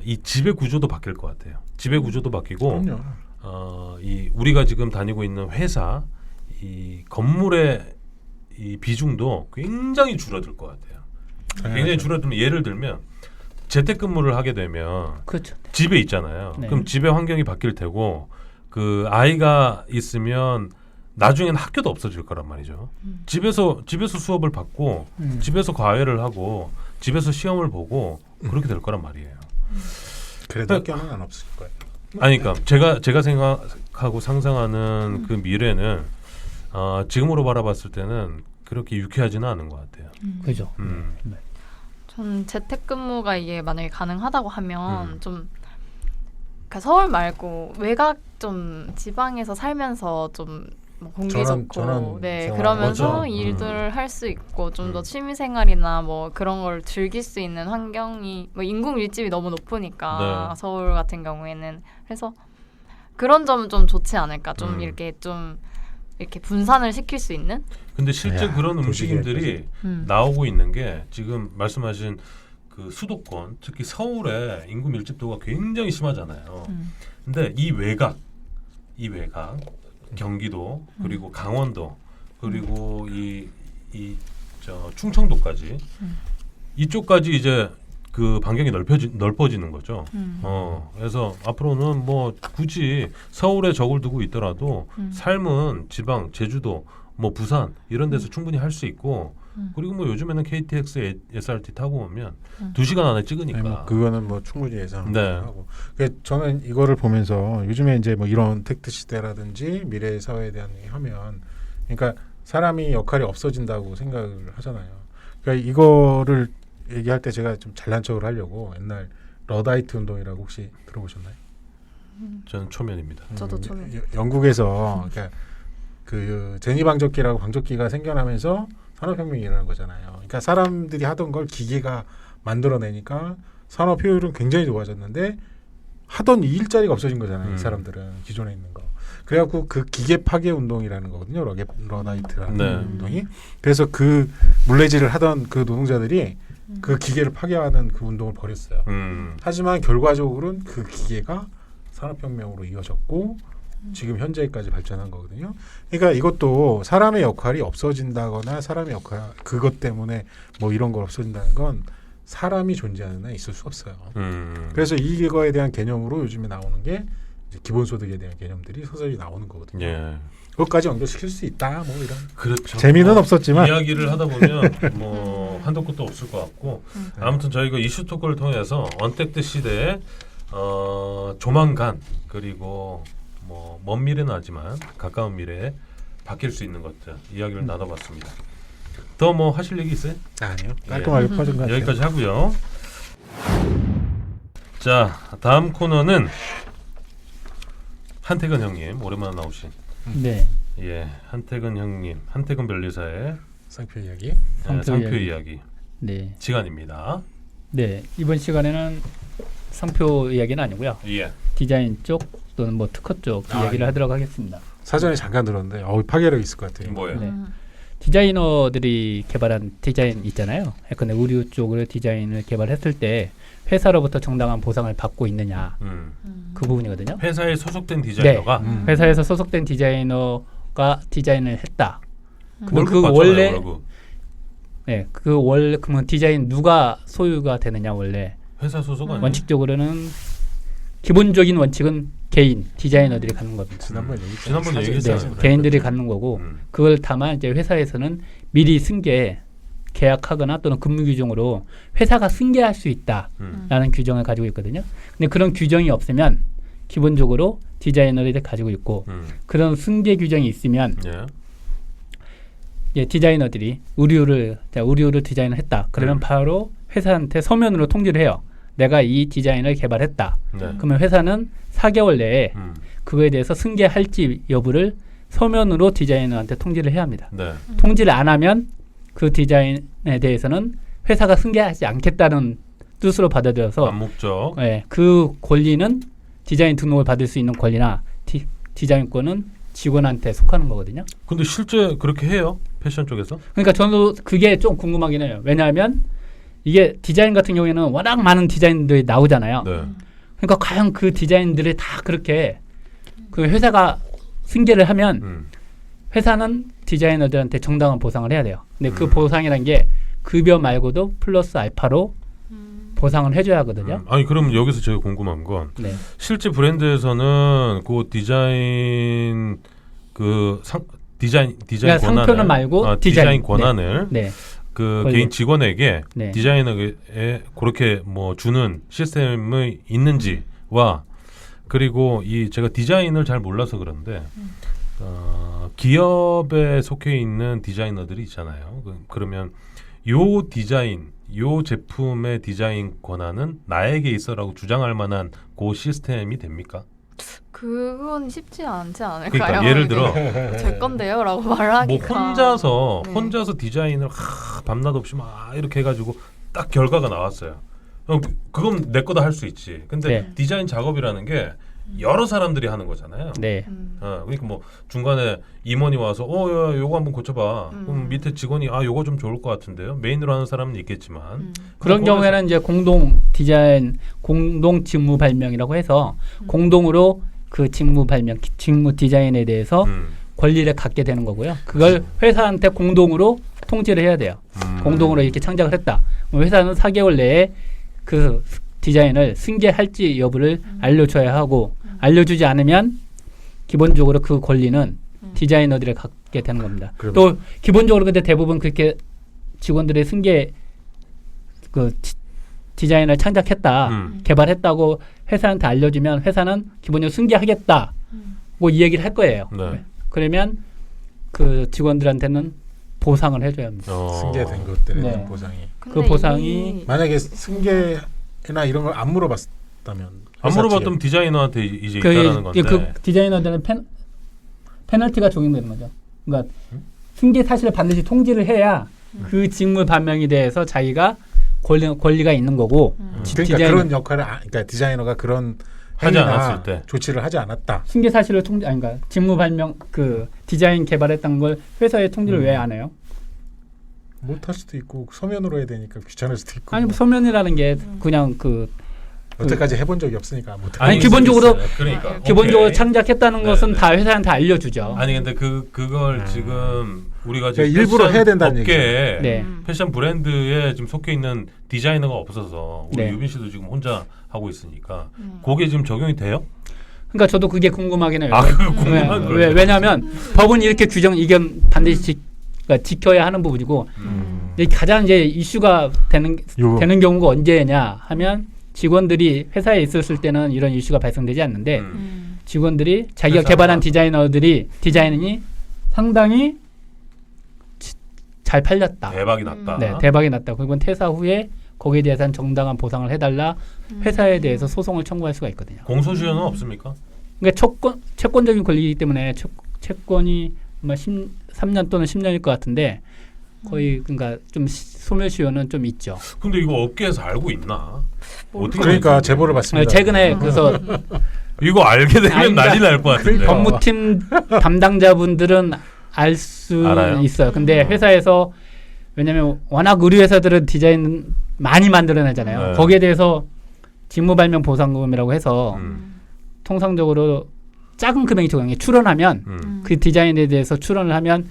이 지배 구조도 바뀔 것 같아요. 지배 구조도 바뀌고 그럼요. 이 우리가 지금 다니고 있는 회사 이 건물의 이 비중도 굉장히 줄어들 것 같아요. 굉장히 줄어들면 예를 들면 재택근무를 하게 되면 그렇죠. 집에 있잖아요. 네. 그럼 집에 환경이 바뀔 테고 그 아이가 있으면 나중에는 학교도 없어질 거란 말이죠. 집에서 수업을 받고 집에서 과외를 하고 집에서 시험을 보고 그렇게 될 거란 말이에요. 그래도 학교는 안 없을 거예요. 아니 그러니까 제가 생각하고 상상하는 그 미래는 지금으로 바라봤을 때는 그렇게 유쾌하지는 않은 것 같아요. 그죠. 전 재택근무가 이게 만약에 가능하다고 하면 좀 그러니까 서울 말고 외곽 좀 지방에서 살면서 좀 뭐 공기 좋고 전원 네 생활. 그러면서 맞아. 일들을 할 수 있고 좀 더 취미 생활이나 뭐 그런 걸 즐길 수 있는 환경이 뭐 인구 밀집이 너무 높으니까 네. 서울 같은 경우에는 그래서 그런 점은 좀 좋지 않을까 좀 이렇게 분산을 시킬 수 있는 근데 실제 야, 그런 도시계 움직임들이 나오고 있는 게 지금 말씀하신 그 수도권 특히 서울의 인구 밀집도가 굉장히 심하잖아요. 근데 이 외곽 경기도 그리고 강원도 그리고 이 저 충청도까지 이쪽까지 이제 그 반경이 넓어지는 거죠. 그래서 앞으로는 뭐 굳이 서울에 적을 두고 있더라도 삶은 지방, 제주도, 뭐 부산 이런 데서 충분히 할 수 있고 그리고 뭐 요즘에는 KTX, SRT 타고 오면 2시간 안에 찍으니까. 아니, 뭐 그거는 뭐 충분히 예상하고. 네. 저는 이거를 보면서 요즘에 이제 뭐 이런 택트 시대라든지 미래 사회에 대한 얘기 하면, 그러니까 사람이 역할이 없어진다고 생각을 하잖아요. 그러니까 이거를 얘기할 때 제가 좀 잘난 척을 하려고 옛날 러다이트 운동이라고 혹시 들어보셨나요? 저는 초면입니다. 저도 초면. 영국에서 그러니까 그 제니 방적기라고 방적기가 생겨나면서 산업혁명이 일어난 거잖아요. 그러니까 사람들이 하던 걸 기계가 만들어내니까 산업 효율은 굉장히 좋아졌는데 하던 이 일자리가 없어진 거잖아요. 이 사람들은 기존에 있는 거. 그래갖고 그 기계 파괴 운동이라는 거거든요. 러다이트라는 네. 운동이. 그래서 그 물레질을 하던 그 노동자들이 그 기계를 파괴하는 그 운동을 벌였어요. 하지만 결과적으로는 그 기계가 산업혁명으로 이어졌고 지금 현재까지 발전한 거거든요. 그러니까 이것도 사람의 역할이 없어진다거나 사람의 역할 그것 때문에 뭐 이런 걸 없어진다는 건 사람이 존재하는 한 있을 수 없어요. 그래서 이거에 대한 개념으로 요즘에 나오는 게 이제 기본소득에 대한 개념들이 서서히 나오는 거거든요. 예. 그것까지 연결시킬 수 있다. 뭐 이런. 그렇죠. 재미는 없었지만 이야기를 하다 보면 뭐 한도 끝도 없을 것 같고 아무튼 저희가 이슈 토크를 통해서 언택트 시대에 조만간 그리고 뭐 먼 미래는 하지만 가까운 미래에 바뀔 수 있는 것들 이야기를 나눠봤습니다. 더 뭐 하실 얘기 있어요? 아니요. 깔끔하게 퍼진 것 같아요. 여기까지 하고요. 자, 다음 코너는 한태근 형님 오랜만에 나오신 네. 예 한태근 형님 한태근 변리사의 상표 이야기. 상표 이야기 네. 시간입니다. 네. 이번 시간에는 상표 이야기는 아니고요. 예. 디자인 쪽 또는 뭐 특허 쪽 이야기를 예. 하도록 하겠습니다. 사전에 잠깐 들었는데 파괴력 있을 것 같아요. 뭐예요? 네. 디자이너들이 개발한 디자인 있잖아요. 예컨대 의류 쪽으로 디자인을 개발했을 때 회사로부터 정당한 보상을 받고 있느냐 그 부분이거든요. 회사에 소속된 디자이너가 회사에서 소속된 디자이너가 디자인을 했다. 그러면 월급 그 받잖아요, 원래 월급. 네, 그 원래 그러면 디자인 누가 소유가 되느냐 원래 회사 소속 아니에요? 원칙적으로는 기본적인 원칙은 개인 디자이너들이 갖는 겁니다. 지난번에 지난번에 사진, 얘기했잖아요. 사진. 개인들이 갖는 거고 그걸 다만 이제 회사에서는 미리 승계 계약하거나 또는 근무 규정으로 회사가 승계할 수 있다라는 규정을 가지고 있거든요. 근데 그런 규정이 없으면 기본적으로 디자이너들이 가지고 있고 그런 승계 규정이 있으면 예. 예, 디자이너들이 의류를 디자인을 했다. 그러면 바로 회사한테 서면으로 통지를 해요. 내가 이 디자인을 개발했다. 네. 그러면 회사는 4개월 내에 그거에 대해서 승계할지 여부를 서면으로 디자이너한테 통지를 해야 합니다. 네. 통지를 안 하면 그 디자인에 대해서는 회사가 승계하지 않겠다는 뜻으로 받아들여서 암묵적. 예, 그 권리는 디자인 등록을 받을 수 있는 권리나 디자인권은 직원한테 속하는 거거든요. 근데 실제 그렇게 해요? 패션 쪽에서? 그러니까 저도 그게 좀 궁금하긴 해요. 왜냐하면 이게 디자인 같은 경우에는 워낙 많은 디자인들이 나오잖아요. 네. 그러니까 과연 그 디자인들을 다 그렇게 그 회사가 승계를 하면 회사는 디자이너들한테 정당한 보상을 해야 돼요. 근데 그 보상이라는 게 급여 말고도 플러스 알파로 보상을 해줘야 하거든요. 아니 그럼 여기서 제가 궁금한 건 네. 실제 브랜드에서는 그 디자인 디자인 그러니까 권한을 상표는 말고 디자인 권한을 네. 그 권리. 개인 직원에게 네. 디자이너에 그렇게 뭐 주는 시스템이 있는지와 그리고 이 제가 디자인을 잘 몰라서 그런데 기업에 속해 있는 디자이너들이 있잖아요. 그러면 요 디자인, 요 제품의 디자인 권한은 나에게 있어라고 주장할 만한 그 시스템이 됩니까? 그건 쉽지 않지 않을까요? 그러니까 예를 들어 제 건데요라고 뭐 말하기가 혼자서 디자인을 밤낮 없이 막 이렇게 해가지고 딱 결과가 나왔어요. 그건 내 거다 할 수 있지. 근데 네. 디자인 작업이라는 게 여러 사람들이 하는 거잖아요. 네. 그러니까 뭐 중간에 임원이 와서 야, 요거 한번 고쳐봐. 그럼 밑에 직원이 요거 좀 좋을 것 같은데요. 메인으로 하는 사람은 있겠지만 그런 경우에는 이제 공동 디자인, 공동 직무 발명이라고 해서 공동으로 그 직무 발명, 직무 디자인에 대해서 권리를 갖게 되는 거고요. 그걸 회사한테 공동으로 통지를 해야 돼요. 공동으로 이렇게 창작을 했다. 회사는 4개월 내에 그 디자인을 승계할지 여부를 알려줘야 하고 알려주지 않으면 기본적으로 그 권리는 디자이너들이 갖게 되는 겁니다. 또 기본적으로 근데 대부분 그렇게 직원들의 승계 그 디자인을 창작했다, 개발했다고 회사한테 알려주면 회사는 기본적으로 승계하겠다고 이 얘기를 할 거예요. 네. 그러면 그 직원들한테는 보상을 해줘야 합니다. 승계된 것들에 대한 네. 보상이. 그 보상이 만약에 승계나 이런 걸 안 물어봤다면 안 물어봤다면 디자이너한테 이제 있다라는 건데. 그 디자이너들은 페널티가 적용되는 거죠. 그러니까 승계 사실을 반드시 통지를 해야 그 직무 반영에 대해서 자기가 권리가 있는 거고. 그러니까 그런 역할을 그러니까 디자이너가 그런 하지 행위나 않았을 때. 조치를 하지 않았다. 승계 사실을 그러니까 직무 발명 그 디자인 개발했던 걸 회사에 통지를 왜 안 해요? 못할 수도 있고 서면으로 해야 되니까 귀찮을 수도 있고. 아니 소면이라는 게 그냥 여태까지 해본 적이 없으니까 못. 아니, 기본적으로 그러니까 기본적으로 오케이. 창작했다는 네, 것은 네. 다 회사한테 알려주죠. 아니 근데 그걸 지금 우리가 지금 그러니까 일부러 패션 해야 된다는 업계에 네. 패션 브랜드에 지금 속해 있는 디자이너가 없어서 우리 네. 유빈 씨도 지금 혼자 하고 있으니까 그게 지금 적용이 돼요? 그러니까 저도 그게 궁금하긴 해요. 그거 궁금한 거예요. 왜냐하면 법은 이렇게 규정 이건 반드시 그러니까 지켜야 하는 부분이고 가장 이제 이슈가 되는 경우가 언제냐 하면 직원들이 회사에 있었을 때는 이런 이슈가 발생되지 않는데 직원들이 자기가 회사가. 개발한 디자인이 상당히 잘 팔렸다. 대박이 났다. 네, 대박이 났다. 그리고 퇴사 후에 거기에 대해서는 정당한 보상을 해달라. 회사에 대해서 소송을 청구할 수가 있거든요. 공소시효는 없습니까? 그러니까 채권적인 권리이기 때문에 채권이 아마 3년 또는 10년일 것 같은데 거의 그러니까 좀 소멸시효는 좀 있죠. 근데 이거 업계에서 알고 있나? 어떻게 그러니까 알지? 제보를 받습니다. 최근에 그래서 이거 알게 되면 아니, 난리 날 것 같은데. 법무팀 담당자분들은 알 수 알아요? 있어요. 근데 회사에서 왜냐하면 워낙 의류 회사들은 디자인 많이 만들어내잖아요. 네. 거기에 대해서 직무발명 보상금이라고 해서 음. 통상적으로 작은 금액이 적용해 출원하면 그 디자인에 대해서 출원을 하면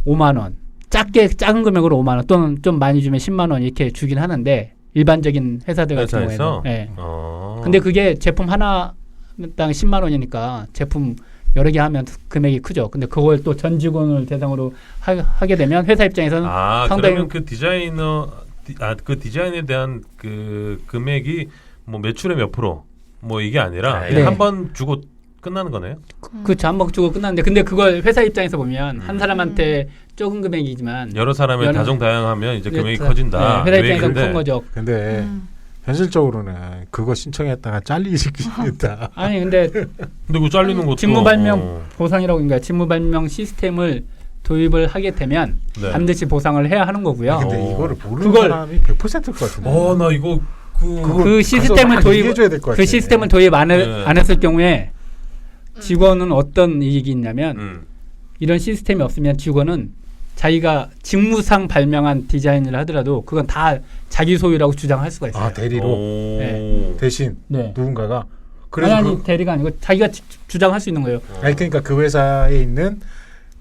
5만 원, 작은 금액으로 5만 원 또는 좀 많이 주면 10만 원 이렇게 주긴 하는데 일반적인 회사들 같은 회사에서? 경우에는. 네. 어. 근데 그게 제품 하나당 10만 원이니까 제품 여러 개 하면 금액이 크죠. 근데 그걸 또 전 직원을 대상으로 하게 되면 회사 입장에서는 상당히 그러면 그 그 디자인에 대한 그 금액이 뭐 매출의 몇 프로 뭐 이게 아니라 네. 한 번 주고 끝나는 거네요. 그렇죠. 한 번 주고 끝났는데 근데 그걸 회사 입장에서 보면 한 사람한테 적은 금액이지만 여러 사람의 여러- 다정다양하면 이제 금액이 네, 커진다. 회사 입장에서 근데 큰 거죠. 근데 현실적으로는 그거 신청했다가 잘리겠다. 아니 근데 그거 잘리는 것도 직무발명 보상이라고 그러니까 직무발명 시스템을 도입을 하게 되면 네. 반드시 보상을 해야 하는 거고요. 근데 어. 이거를 모르는 그걸- 사람이 100%일 것 같은데. 나 이거 그거 그 시스템을 가서 도입 얘기해줘야 될것 그 같아. 시스템을 도입 안 네. 했을 경우에 직원은 어떤 이익이 있냐면 이런 시스템이 없으면 직원은 자기가 직무상 발명한 디자인을 하더라도 그건 다 자기 소유라고 주장할 수가 있어요. 아 대리로 네. 대신 네. 누군가가 그래서 아니 대리가 아니고 자기가 주장할 수 있는 거예요. 아니 그러니까 그 회사에 있는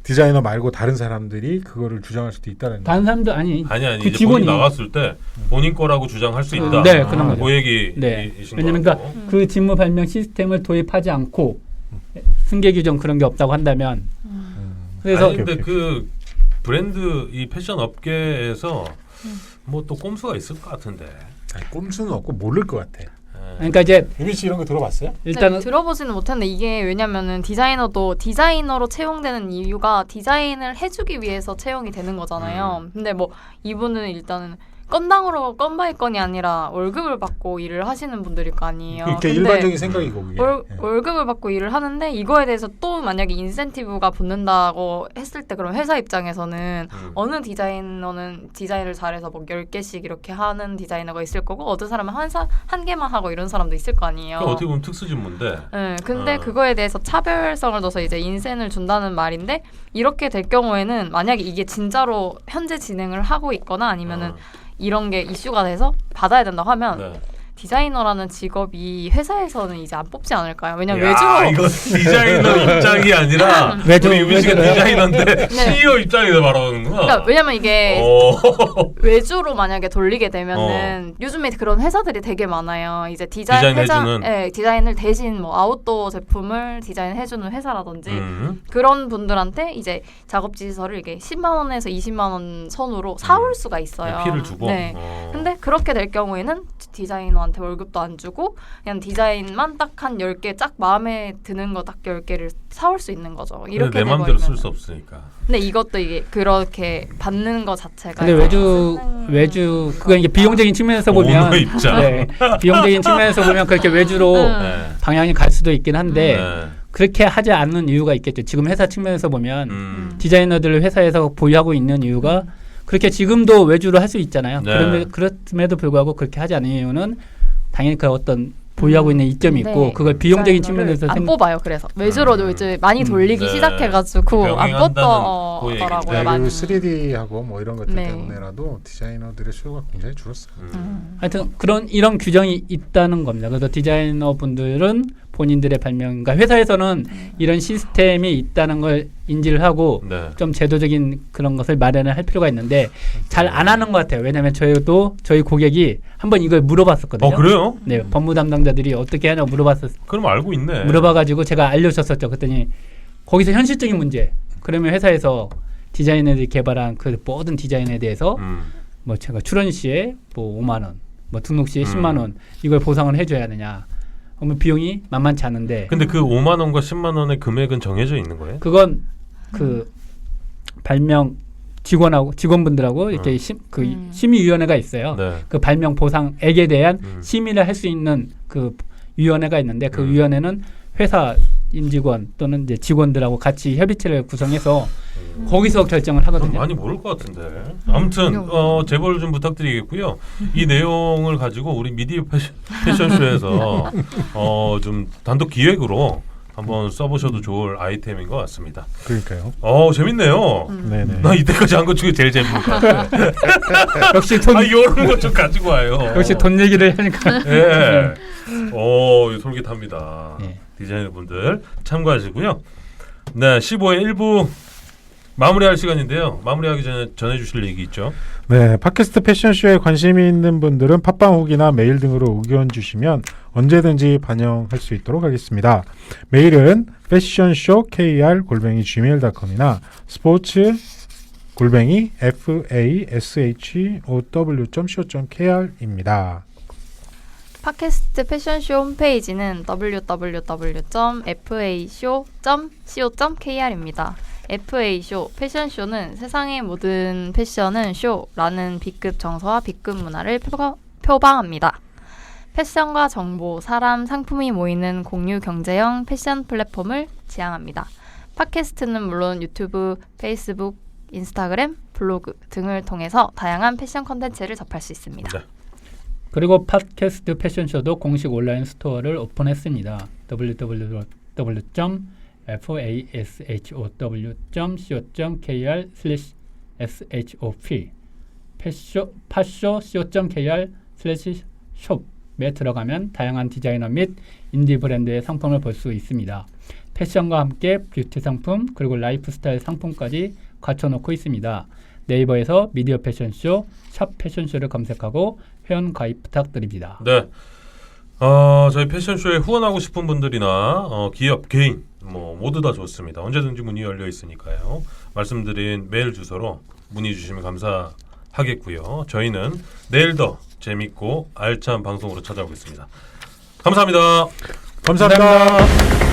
디자이너 말고 다른 사람들이 그거를 주장할 수도 있다는. 다른 사람도 아니 아니 그 이제 직원이 본인 나갔을 때 본인 거라고 주장할 수 있다. 네, 그런 거죠. 그 얘기 네. 이신 왜냐면 거고. 그 직무 발명 시스템을 도입하지 않고 승계 규정 그런 게 없다고 한다면 그래서 아니 근데 그 브랜드 이 패션 업계에서 뭐 또 꼼수가 있을 것 같은데. 아니, 꼼수는 없고 모를 것 같아. 그러니까 이제 유빈 씨 이런 거 들어봤어요? 일단은 들어보지는 못했는데 이게 왜냐면은 디자이너도 디자이너로 채용되는 이유가 디자인을 해주기 위해서 채용이 되는 거잖아요. 근데 뭐 이분은 일단은 건당으로 건바이 건이 아니라 월급을 받고 일을 하시는 분들일 거 아니에요. 그게 근데 일반적인 생각이고 그게. 예. 월급을 받고 일을 하는데 이거에 대해서 또 만약에 인센티브가 붙는다고 했을 때 그럼 회사 입장에서는 어느 디자이너는 디자인을 잘해서 뭐 10개씩 이렇게 하는 디자이너가 있을 거고 어떤 사람은 한 개만 하고 이런 사람도 있을 거 아니에요. 어떻게 보면 특수진무인데. 네, 근데 그거에 대해서 차별성을 둬서 이제 인센을 준다는 말인데 이렇게 될 경우에는 만약에 이게 진짜로 현재 진행을 하고 있거나 아니면은 이런 게 이슈가 돼서 받아야 된다고 하면 네. 디자이너라는 직업이 회사에서는 이제 안 뽑지 않을까요? 왜냐면 야, 외주로 이거 디자이너 입장이 아니라 외주, 우리 유미 씨가 외주로요? 디자이너인데 네. CEO 입장에서 말하는구나. 그러니까 왜냐면 이게 어. 외주로 만약에 돌리게 되면은 요즘에 그런 회사들이 되게 많아요. 이제 디자인 해주는? 네, 디자인을 대신 뭐 아웃도어 제품을 디자인해주는 회사라든지 음. 그런 분들한테 이제 작업지시설을 이게 10만 원에서 20만 원 선으로 사올 수가 있어요. 피를 주고. 네. 어. 근데 그렇게 될 경우에는 디자이너한테 월급도 안 주고 그냥 디자인만 딱 한 10개 딱 마음에 드는 거 딱 10개를 사올 수 있는 거죠. 이렇게 근데 내 마음대로 돼버리면. 쓸 수 없으니까. 근데 이것도 이게 그렇게 받는 거 자체가 근데 외주 그거 이게 비용적인 측면에서 보면 오너 입장. 네, 비용적인 측면에서 보면 그렇게 외주로 네. 방향이 갈 수도 있긴 한데 네. 그렇게 하지 않는 이유가 있겠죠. 지금 회사 측면에서 보면 디자이너들을 회사에서 보유하고 있는 이유가 그렇게 지금도 외주로 할 수 있잖아요. 네. 그럼에도 불구하고 그렇게 하지 않는 이유는 당연히 그 어떤 보유하고 있는 이점이 있고 네. 그걸 비용적인 디자이너를 측면에서 안 뽑아요. 그래서 외주로도 이제 많이 돌리기 네. 시작해가지고 안 병행한다는 그 얘기죠. 뽑더라고요. 네, 많이. 그리고 3D하고 뭐 이런 것들 네. 때문에라도 디자이너들의 수요가 굉장히 줄었어요. 하여튼 이런 규정이 있다는 겁니다. 그래서 디자이너 분들은 본인들의 발명, 그러니까 회사에서는 이런 시스템이 있다는 걸 인지를 하고 네. 좀 제도적인 그런 것을 마련을 할 필요가 있는데 잘 안 하는 것 같아요. 왜냐하면 저희 고객이 한번 이걸 물어봤었거든요. 그래요? 네, 법무 담당자들이 어떻게 하냐고 그럼 알고 있네. 물어봐가지고 제가 알려줬었죠. 그랬더니 거기서 현실적인 문제. 그러면 회사에서 디자이너들이 개발한 그 모든 디자인에 대해서 뭐 제가 출원 시에 뭐 5만 원, 뭐 등록 시에 10만 원 이걸 보상을 해줘야 하느냐. 그러면 비용이 만만치 않은데. 근데 그 5만 원과 10만 원의 금액은 정해져 있는 거예요? 그건 그 발명 직원분들하고 이렇게 심의위원회가 있어요. 네. 그 발명 보상액에 대한 심의를 할 수 있는 그 위원회가 있는데 그 위원회는 회사 임직원 또는 이제 직원들하고 같이 협의체를 구성해서 거기서 결정을 전 하거든요. 많이 모를 것 같은데. 아무튼 제보를 좀 부탁드리겠고요. 이 내용을 가지고 우리 미디어 패션쇼에서 좀 단독 기획으로 한번 써보셔도 좋을 아이템인 것 같습니다. 그러니까요. 재밌네요. 네네. 나 이때까지 한 것 중에 제일 재밌는 것 같아. 역시 이런 거 좀 가지고 와요. 역시 돈 얘기를 하니까. 예. 솔깃합니다. 예. 디자이너 분들 참고하시고요. 네, 15회 1부 마무리할 시간인데요. 마무리하기 전에 전해주실 얘기 있죠? 네, 팟캐스트 패션쇼에 관심이 있는 분들은 팟빵 후기나 메일 등으로 의견 주시면 언제든지 반영할 수 있도록 하겠습니다. 메일은 fashionshowkr@gmail.com이나 sports@fashow.co.kr입니다. 팟캐스트 패션쇼 홈페이지는 www.fashow.co.kr입니다. FA쇼, 패션쇼는 세상의 모든 패션은 쇼라는 B급 정서와 B급 문화를 표방합니다. 패션과 정보, 사람, 상품이 모이는 공유 경제형 패션 플랫폼을 지향합니다. 팟캐스트는 물론 유튜브, 페이스북, 인스타그램, 블로그 등을 통해서 다양한 패션 콘텐츠를 접할 수 있습니다. 네. 그리고 팟캐스트 패션쇼도 공식 온라인 스토어를 오픈했습니다. www.fashow.co.kr/shop 팟쇼.co.kr/shop에 들어가면 다양한 디자이너 및 인디 브랜드의 상품을 볼 수 있습니다. 패션과 함께 뷰티 상품 그리고 라이프스타일 상품까지 갖춰놓고 있습니다. 네이버에서 미디어 패션쇼, 샵 패션쇼를 검색하고 회원 가입 부탁드립니다. 네. 저희 패션쇼에 후원하고 싶은 분들이나 기업, 개인 모두 다 좋습니다. 언제든지 문이 열려 있으니까요. 말씀드린 메일 주소로 문의 주시면 감사하겠고요. 저희는 내일 더 재밌고 알찬 방송으로 찾아오겠습니다. 감사합니다. 감사합니다.